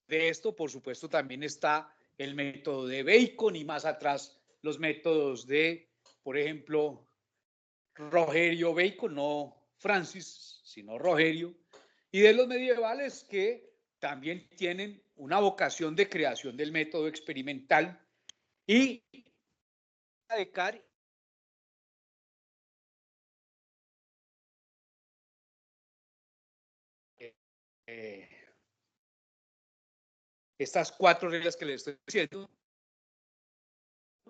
de esto, por supuesto, también está el método de Bacon y más atrás los métodos de, por ejemplo, Rogerio Bacon, no Francis, sino Rogerio, y de los medievales que también tienen una vocación de creación del método experimental Y Descartes estas 4 reglas que les estoy diciendo.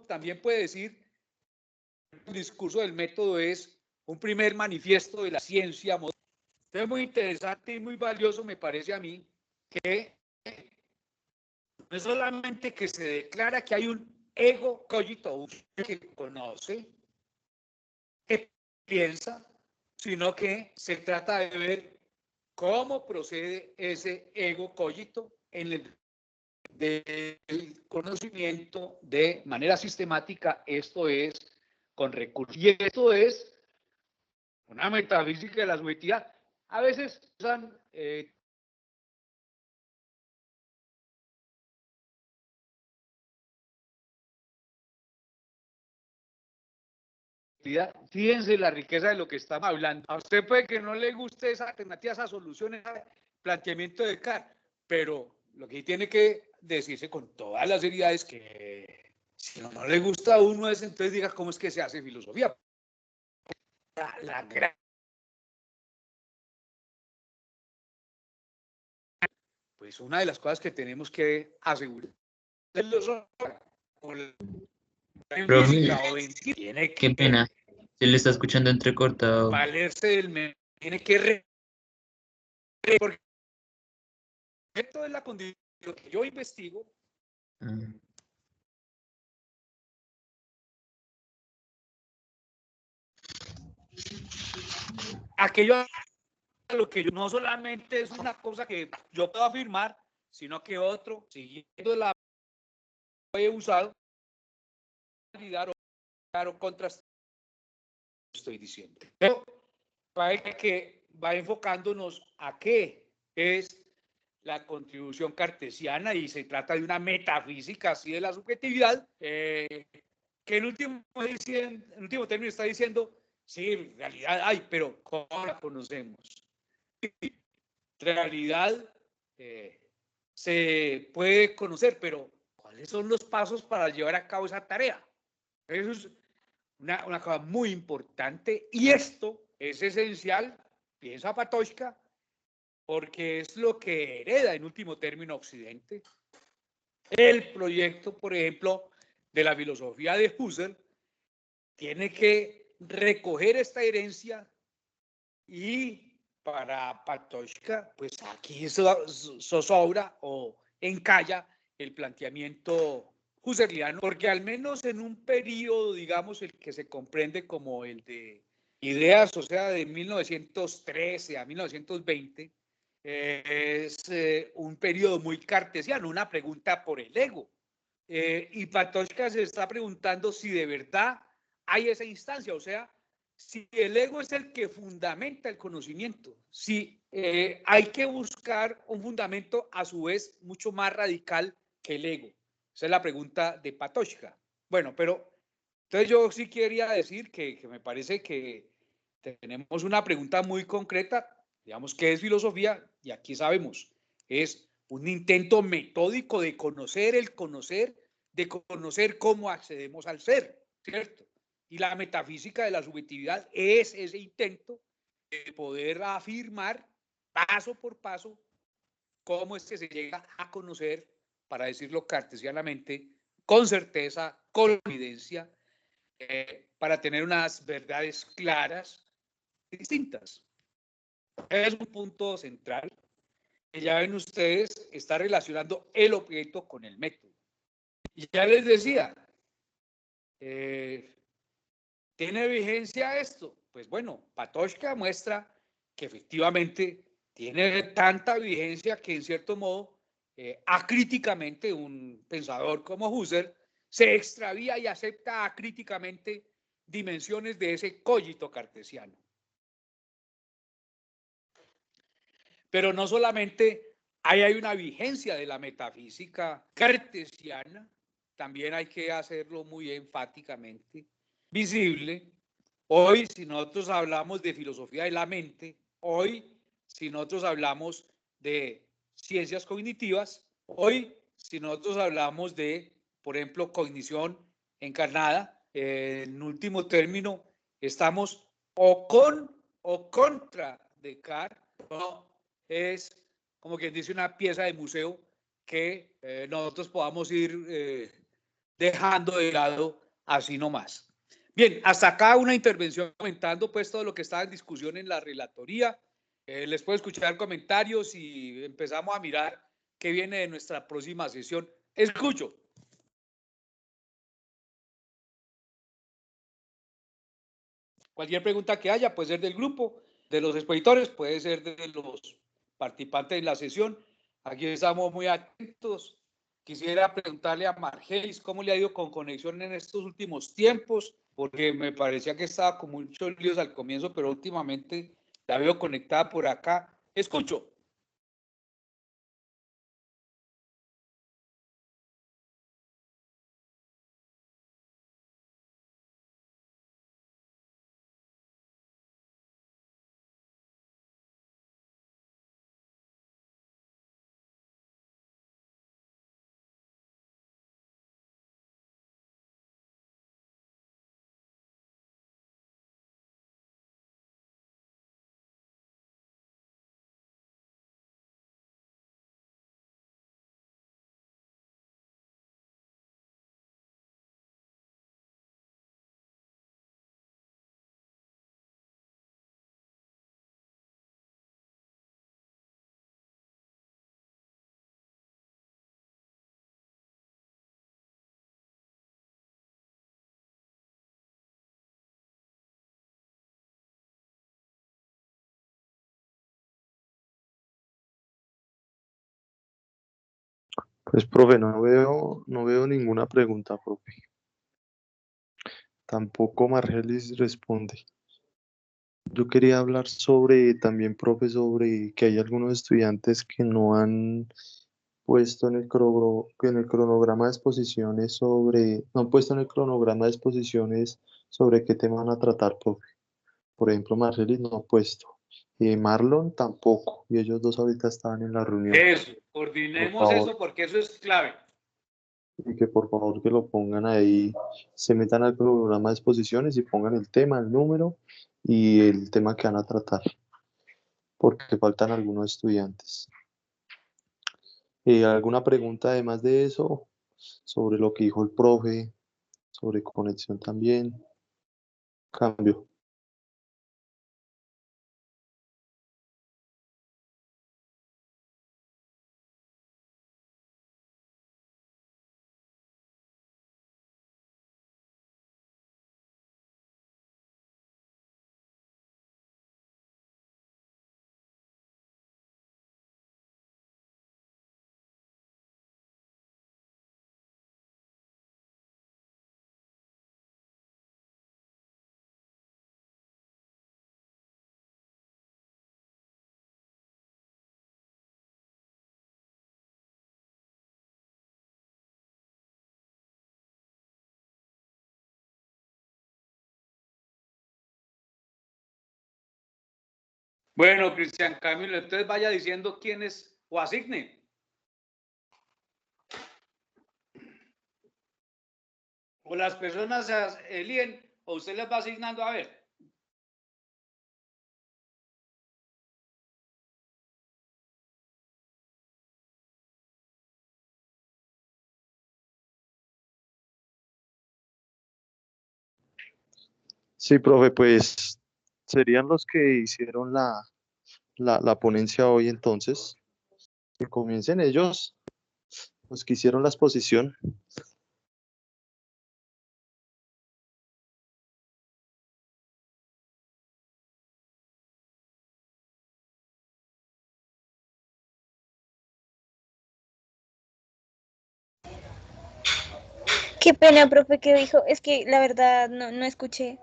También puede decir que el discurso del método es un primer manifiesto de la ciencia moderna. Entonces, muy interesante y muy valioso me parece a mí que no es solamente que se declara que hay un ego cogito que conoce, que piensa, sino que se trata de ver cómo procede ese ego cogito en el del conocimiento de manera sistemática, esto es con recursos. Y esto es una metafísica de la subjetividad. A veces usan fíjense la riqueza de lo que estamos hablando. A usted puede que no le guste esa alternativa, esa solución, ese planteamiento de Descartes, pero lo que tiene que decirse con toda la seriedad es que si no le gusta a uno, entonces diga cómo es que se hace filosofía. La gran pues una de las cosas que tenemos que asegurar Profe, tiene qué que pena. Se le está escuchando entrecortado. valerse del tiene que porque esto es la condición que yo investigo. Aquello a lo que yo no solamente es una cosa que yo puedo afirmar, sino que otro, siguiendo la he usado, validar o contrastar lo que estoy diciendo. Pero parece que va enfocándonos a qué es la contribución cartesiana y se trata de una metafísica así de la subjetividad, que en último término está diciendo, sí, en realidad hay, pero ¿cómo la conocemos? En realidad se puede conocer, pero ¿cuáles son los pasos para llevar a cabo esa tarea? Eso es una cosa muy importante y esto es esencial, piensa Patočka, porque es lo que hereda en último término Occidente. El proyecto, por ejemplo, de la filosofía de Husserl tiene que recoger esta herencia y para Patočka, pues aquí zozobra o encalla el planteamiento husserliano, porque al menos en un periodo, digamos, el que se comprende como el de ideas, o sea, de 1913 a 1920, es un periodo muy cartesiano, una pregunta por el ego. Y Patočka se está preguntando si de verdad hay esa instancia, o sea, si el ego es el que fundamenta el conocimiento, si hay que buscar un fundamento a su vez mucho más radical que el ego. Esa es la pregunta de Patočka. Bueno, pero entonces yo sí quería decir que me parece que tenemos una pregunta muy concreta, digamos, ¿qué es filosofía? Y aquí sabemos, es un intento metódico de conocer el conocer, de conocer cómo accedemos al ser, ¿cierto? Y la metafísica de la subjetividad es ese intento de poder afirmar paso por paso cómo es que se llega a conocer, para decirlo cartesianamente, con certeza, con evidencia, para tener unas verdades claras y distintas. Es un punto central que ya ven ustedes, está relacionando el objeto con el método. Y ya les decía, ¿tiene vigencia esto? Pues bueno, Patočka muestra que efectivamente tiene tanta vigencia que en cierto modo acríticamente un pensador como Husserl se extravía y acepta acríticamente dimensiones de ese cogito cartesiano. Pero no solamente hay una vigencia de la metafísica cartesiana, también hay que hacerlo muy enfáticamente visible. Hoy, si nosotros hablamos de filosofía de la mente, hoy, si nosotros hablamos de ciencias cognitivas, hoy, si nosotros hablamos de, por ejemplo, cognición encarnada. En último término, estamos o con o contra Descartes. No es, como quien dice, una pieza de museo que nosotros podamos ir dejando de lado así nomás. Bien, hasta acá una intervención comentando pues todo lo que estaba en discusión en la relatoría. Les puedo escuchar comentarios y empezamos a mirar qué viene de nuestra próxima sesión. Escucho. Cualquier pregunta que haya puede ser del grupo, de los expositores, puede ser de los participantes en la sesión. Aquí estamos muy atentos. Quisiera preguntarle a Margelis cómo le ha ido con conexión en estos últimos tiempos, porque me parecía que estaba con muchos líos al comienzo, pero últimamente la veo conectada por acá. Escucho. Pues, profe, no veo ninguna pregunta, profe. Tampoco Margelis responde. Yo quería hablar sobre, también, profe, sobre que hay algunos estudiantes que no han puesto en el cronograma de exposiciones no han puesto en el cronograma de exposiciones sobre qué tema van a tratar, profe. Por ejemplo, Margelis no ha puesto. Y Marlon tampoco. Y ellos dos ahorita estaban en la reunión. Eso, Por coordinemos favor. eso porque eso es clave. Y que por favor que lo pongan ahí, se metan al programa de exposiciones y pongan el tema, el número y el tema que van a tratar, porque faltan algunos estudiantes. ¿Alguna pregunta además de eso sobre lo que dijo el profe, sobre conexión también? Cambio. Bueno, Cristian Camilo, entonces vaya diciendo quién es o asigne. O las personas se eligen o usted les va asignando a ver. Sí, profe, pues serían los que hicieron la ponencia hoy entonces. Que comiencen ellos, los que hicieron la exposición. Qué pena, profe, que dijo. Es que la verdad no escuché.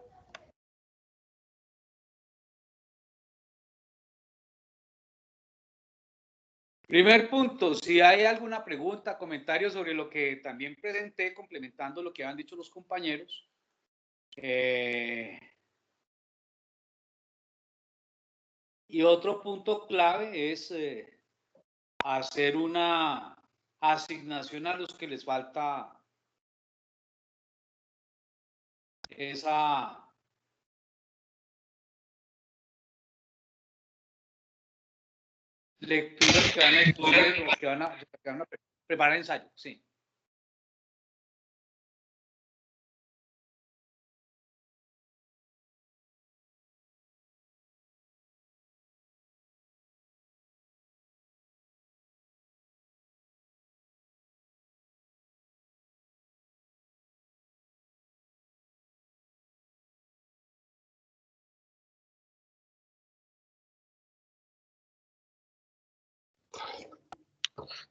Primer punto, si hay alguna pregunta, comentario sobre lo que también presenté, complementando lo que han dicho los compañeros. Y otro punto clave es hacer una asignación a los que les falta esa lecturas que van a estudiar o que van a preparar ensayo, sí.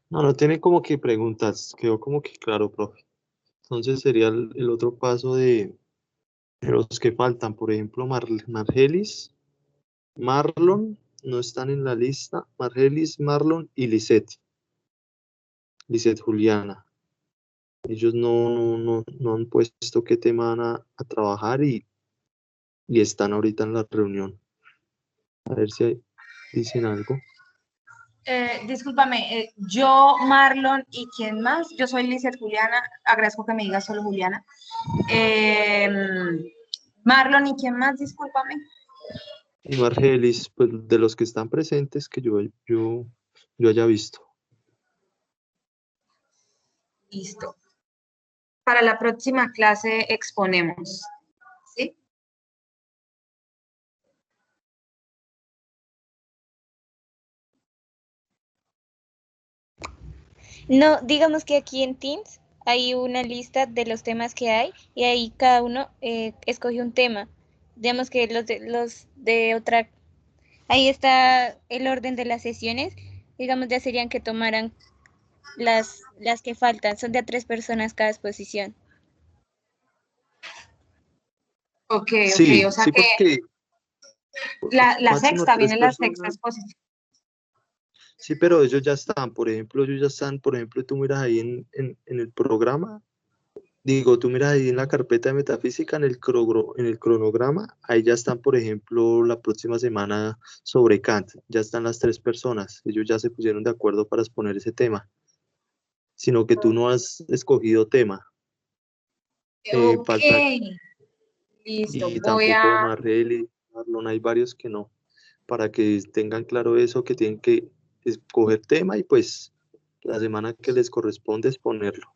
No, no tiene como que preguntas, quedó como que claro, profe. Entonces sería el otro paso de los que faltan. Por ejemplo, Margelis, Marlon, no están en la lista. Margelis, Marlon y Lisette Juliana. Ellos no han puesto qué tema van a trabajar y están ahorita en la reunión. A ver si dicen algo. Discúlpame, yo, Marlon y quién más, yo soy Lizeth Juliana, agradezco que me digas solo Juliana. Marlon y quién más, discúlpame. Y Margelis, pues de los que están presentes que yo haya visto. Listo. Para la próxima clase exponemos, ¿sí? No, digamos que aquí en Teams hay una lista de los temas que hay y ahí cada uno escoge un tema. Digamos que los de otra, ahí está el orden de las sesiones, digamos ya serían que tomaran las que faltan, son de a 3 personas cada exposición. Ok, Sí, o sea sí, que porque la máximo sexta, 3 viene la sexta personas. exposición. Sí, pero ellos ya están, por ejemplo, tú miras ahí en el programa, digo, tú miras ahí en la carpeta de metafísica, en el cronograma, ahí ya están, por ejemplo, la próxima semana sobre Kant, ya están las 3 personas, ellos ya se pusieron de acuerdo para exponer ese tema, sino que tú no has escogido tema. Ok, Falta, listo, y voy tampoco a... Marrel Marlon, hay varios que no, para que tengan claro eso, que tienen que escoger tema y pues la semana que les corresponde exponerlo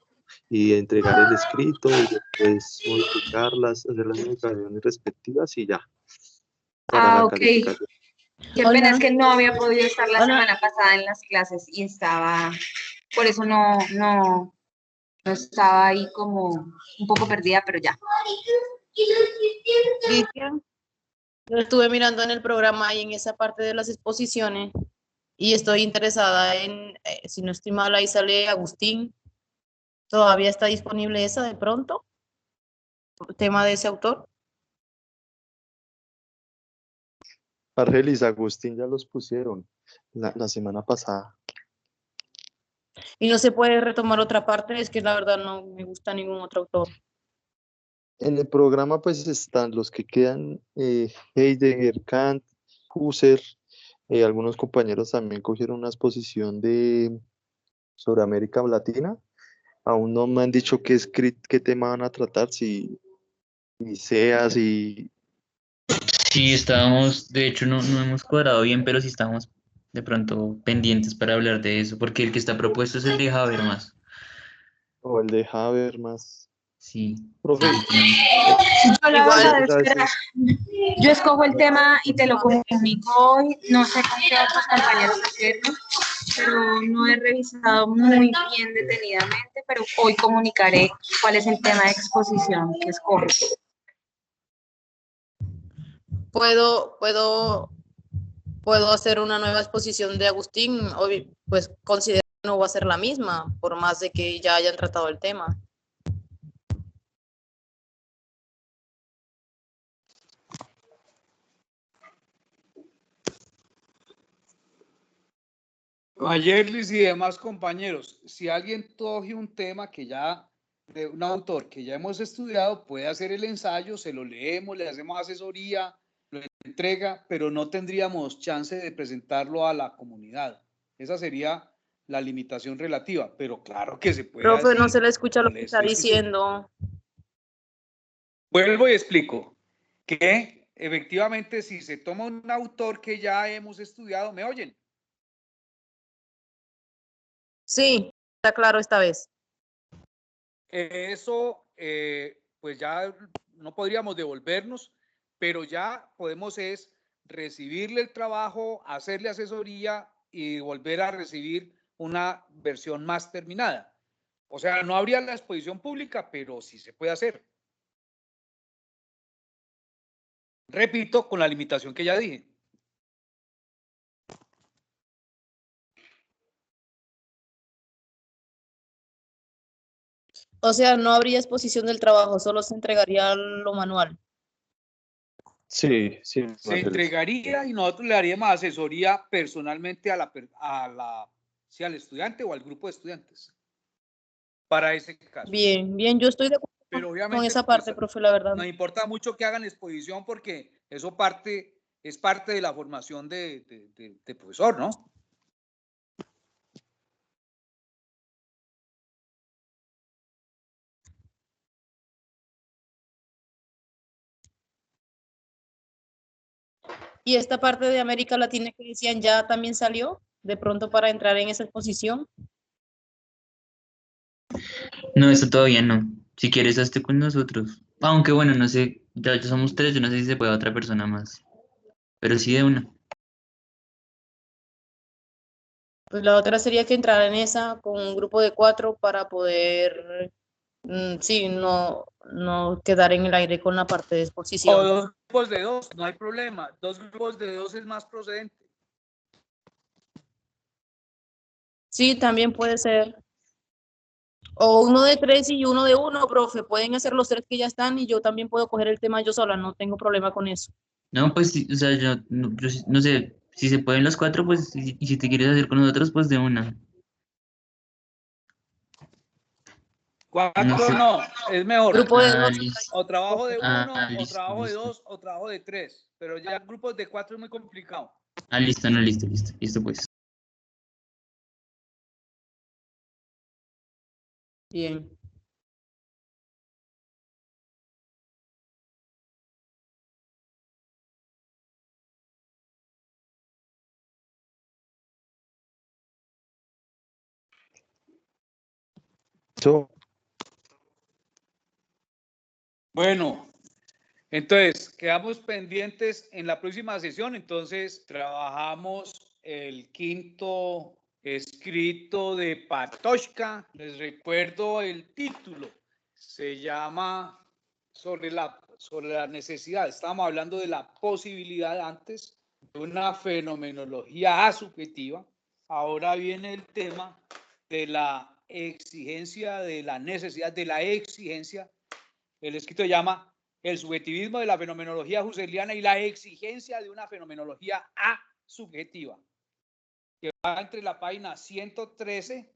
y entregar el escrito y después modificarlas, hacer las modificaciones respectivas y ya, para la ok. calificación. Qué pena, es que no había podido estar la semana pasada en las clases y estaba, por eso no estaba ahí como un poco perdida, pero ya. Cristian, yo estuve mirando en el programa y en esa parte de las exposiciones y estoy interesada en, si no estoy mal, ahí sale Agustín. ¿Todavía está disponible esa de pronto? ¿Tema de ese autor? Argelis, Agustín ya los pusieron la semana pasada. Y no se puede retomar otra parte, es que la verdad no me gusta ningún otro autor. En el programa pues están los que quedan, Heidegger, Kant, Husserl, algunos compañeros también cogieron una exposición sobre América Latina. Aún no me han dicho qué tema van a tratar, si SEAS y... Sí, estábamos, de hecho no hemos cuadrado bien, pero sí estamos de pronto pendientes para hablar de eso, porque el que está propuesto es el de Habermas. o el de Habermas. Sí, Profe, Yo la Igual, verdad, espera, yo escojo el tema y te lo comunico hoy, no sé con qué otros compañeros hacerlo, pero no he revisado muy bien detenidamente, pero hoy comunicaré cuál es el tema de exposición que escojo. puedo hacer una nueva exposición de Agustín, hoy pues considero que no va a ser la misma, por más de que ya hayan tratado el tema. Mayerlis y demás compañeros, si alguien coge un tema que ya, de un autor que ya hemos estudiado, puede hacer el ensayo, se lo leemos, le hacemos asesoría, lo entrega, pero no tendríamos chance de presentarlo a la comunidad. Esa sería la limitación relativa, pero claro que se puede Profe, hacer. no se le escucha lo Como que le está estoy diciendo. diciendo. Vuelvo y explico que efectivamente si se toma un autor que ya hemos estudiado, ¿me oyen? Sí, está claro esta vez. Eso, pues ya no podríamos devolvernos, pero ya podemos es recibirle el trabajo, hacerle asesoría y volver a recibir una versión más terminada. O sea, no habría la exposición pública, pero sí se puede hacer. Repito, con la limitación que ya dije. O sea, no habría exposición del trabajo, solo se entregaría lo manual. Sí, sí, Se entregaría y nosotros le haríamos asesoría personalmente sí, al estudiante o al grupo de estudiantes para ese caso. Bien, bien, yo estoy de acuerdo Pero con obviamente esa pues, parte, profe, la verdad. nos importa mucho que hagan exposición porque eso es parte de la formación de profesor, ¿no? ¿Y esta parte de América Latina que decían ya también salió de pronto para entrar en esa exposición? No, eso todavía no. Si quieres, hazte con nosotros. Aunque bueno, no sé, ya somos tres, yo no sé si se puede otra persona más. Pero sí de una. Pues la otra sería que entrara en esa con un grupo de 4 para poder, sí, no quedar en el aire con la parte de O exposición. 2 grupos de 2, no hay problema. 2 grupos de 2 es más procedente. Sí, también puede ser. O uno de 3 y uno de 1, profe. Pueden hacer los 3 que ya están y yo también puedo coger el tema yo sola, no tengo problema con eso. No, pues, sí, o sea, yo no sé, si se pueden los cuatro, pues, y si te quieres hacer con nosotros, pues de una. 4 No sé. no, es mejor. Grupo de 2. Listo. O trabajo de 1, o Listo, trabajo de listo. 2, o trabajo de 3. Pero ya grupos de 4 es muy complicado. Listo, no, listo, listo. Listo, pues. Bien. Bueno, entonces quedamos pendientes en la próxima sesión. Entonces trabajamos el quinto escrito de Patočka. Les recuerdo el título. Se llama sobre la necesidad. Estábamos hablando de la posibilidad antes de una fenomenología asubjetiva. Ahora viene el tema de la exigencia, de la necesidad, de la exigencia. El escrito se llama El subjetivismo de la fenomenología husserliana y la exigencia de una fenomenología asubjetiva, que va entre la página 113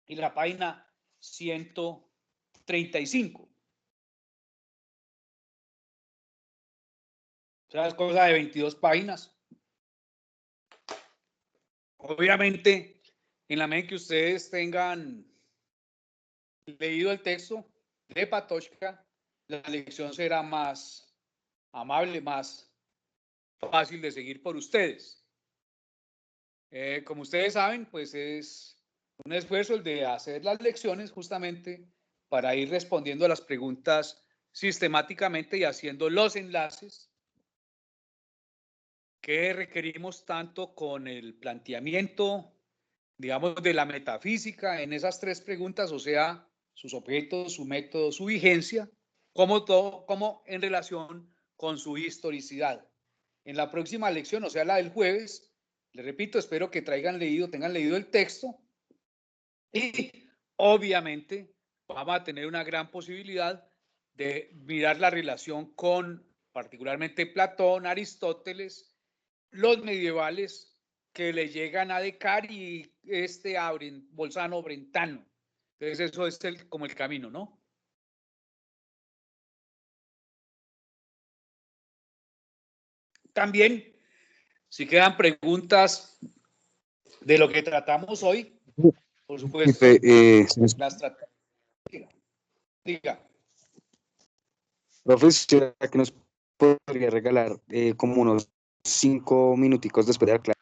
y la página 135. O sea, es cosa de 22 páginas. Obviamente, en la medida que ustedes tengan leído el texto de Patočka, la lección será más amable, más fácil de seguir por ustedes. Como ustedes saben, pues es un esfuerzo el de hacer las lecciones justamente para ir respondiendo a las preguntas sistemáticamente y haciendo los enlaces que requerimos tanto con el planteamiento, digamos, de la metafísica en esas 3 preguntas, o sea, sus objetos, su método, su vigencia, como en relación con su historicidad. En la próxima lección, o sea, la del jueves, les repito, espero que tengan leído el texto y obviamente vamos a tener una gran posibilidad de mirar la relación con particularmente Platón, Aristóteles, los medievales que le llegan a Descartes y Bolzano Brentano. Entonces eso es como el camino, ¿no? También, si quedan preguntas de lo que tratamos hoy, por supuesto, las tratamos. Diga. Profesor, que nos podría regalar como unos 5 minuticos después de la clase.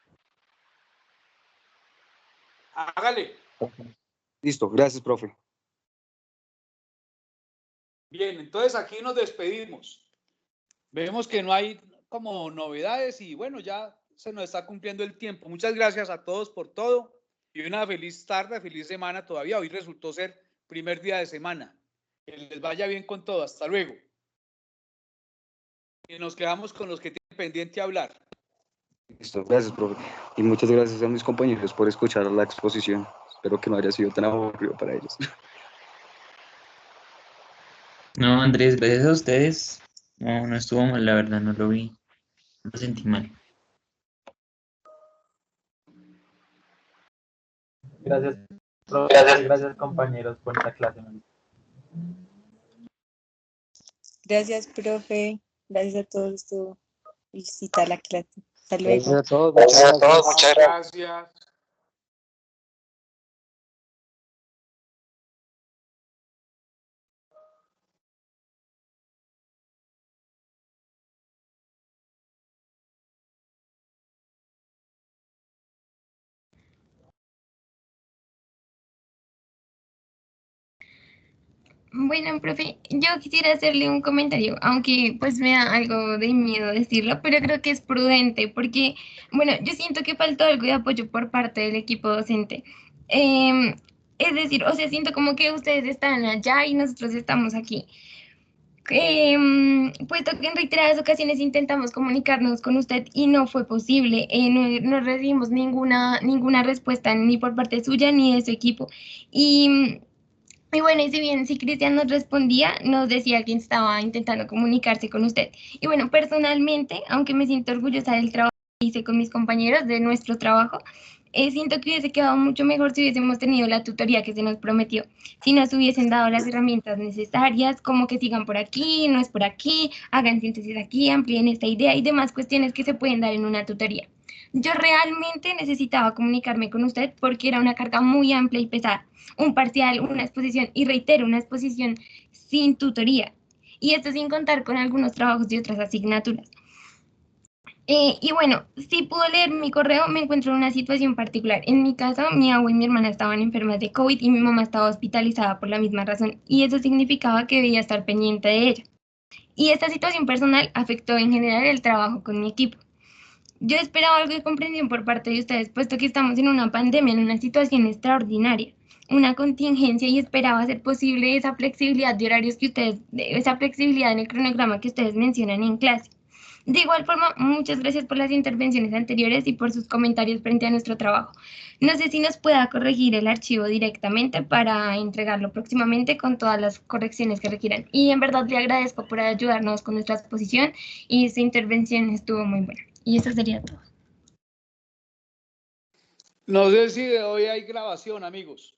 Hágale. Listo, gracias, profe. Bien, entonces aquí nos despedimos. Vemos que no hay como novedades y bueno, ya se nos está cumpliendo el tiempo. Muchas gracias a todos por todo y una feliz tarde, feliz semana todavía. Hoy resultó ser primer día de semana. Que les vaya bien con todo. Hasta luego. Y nos quedamos con los que tienen pendiente hablar. Listo, gracias, profe. Y muchas gracias a mis compañeros por escuchar la exposición. Espero que no haya sido tan aburrido para ellos. No, Andrés, gracias a ustedes. No, no estuvo mal, la verdad, no lo vi. No lo sentí mal. Gracias, profe, gracias compañeros por esta clase. Gracias, profe. Gracias a todos. Estuvo felicita la clase. Hasta luego. Gracias a todos, muchas gracias. Muchas gracias. Bueno, profe, yo quisiera hacerle un comentario, aunque pues me da algo de miedo decirlo, pero creo que es prudente porque, bueno, yo siento que faltó algo de apoyo por parte del equipo docente. Es decir, o sea, siento como que ustedes están allá y nosotros estamos aquí. Puesto que en reiteradas ocasiones intentamos comunicarnos con usted y no fue posible, no recibimos ninguna respuesta ni por parte suya ni de su equipo. Y bueno, y si bien si Cristian nos respondía, nos decía que estaba intentando comunicarse con usted. Y bueno, personalmente, aunque me siento orgullosa del trabajo que hice con mis compañeros, de nuestro trabajo, siento que hubiese quedado mucho mejor si hubiésemos tenido la tutoría que se nos prometió, si nos hubiesen dado las herramientas necesarias, como que sigan por aquí, no es por aquí, hagan síntesis aquí, amplíen esta idea y demás cuestiones que se pueden dar en una tutoría. Yo realmente necesitaba comunicarme con usted porque era una carga muy amplia y pesada, un parcial, una exposición, y reitero, una exposición sin tutoría, y esto sin contar con algunos trabajos de otras asignaturas. Y bueno, si pudo leer mi correo, me encuentro en una situación particular. En mi caso, mi abuela y mi hermana estaban enfermas de COVID y mi mamá estaba hospitalizada por la misma razón, y eso significaba que debía estar pendiente de ella. Y esta situación personal afectó en general el trabajo con mi equipo. Yo esperaba algo de comprensión por parte de ustedes, puesto que estamos en una pandemia, en una situación extraordinaria, una contingencia, y esperaba hacer posible esa flexibilidad de horarios que ustedes, esa flexibilidad en el cronograma que ustedes mencionan en clase. De igual forma, muchas gracias por las intervenciones anteriores y por sus comentarios frente a nuestro trabajo. No sé si nos pueda corregir el archivo directamente para entregarlo próximamente con todas las correcciones que requieran. Y en verdad le agradezco por ayudarnos con nuestra exposición y su intervención estuvo muy buena. Y eso sería todo. No sé si de hoy hay grabación, amigos.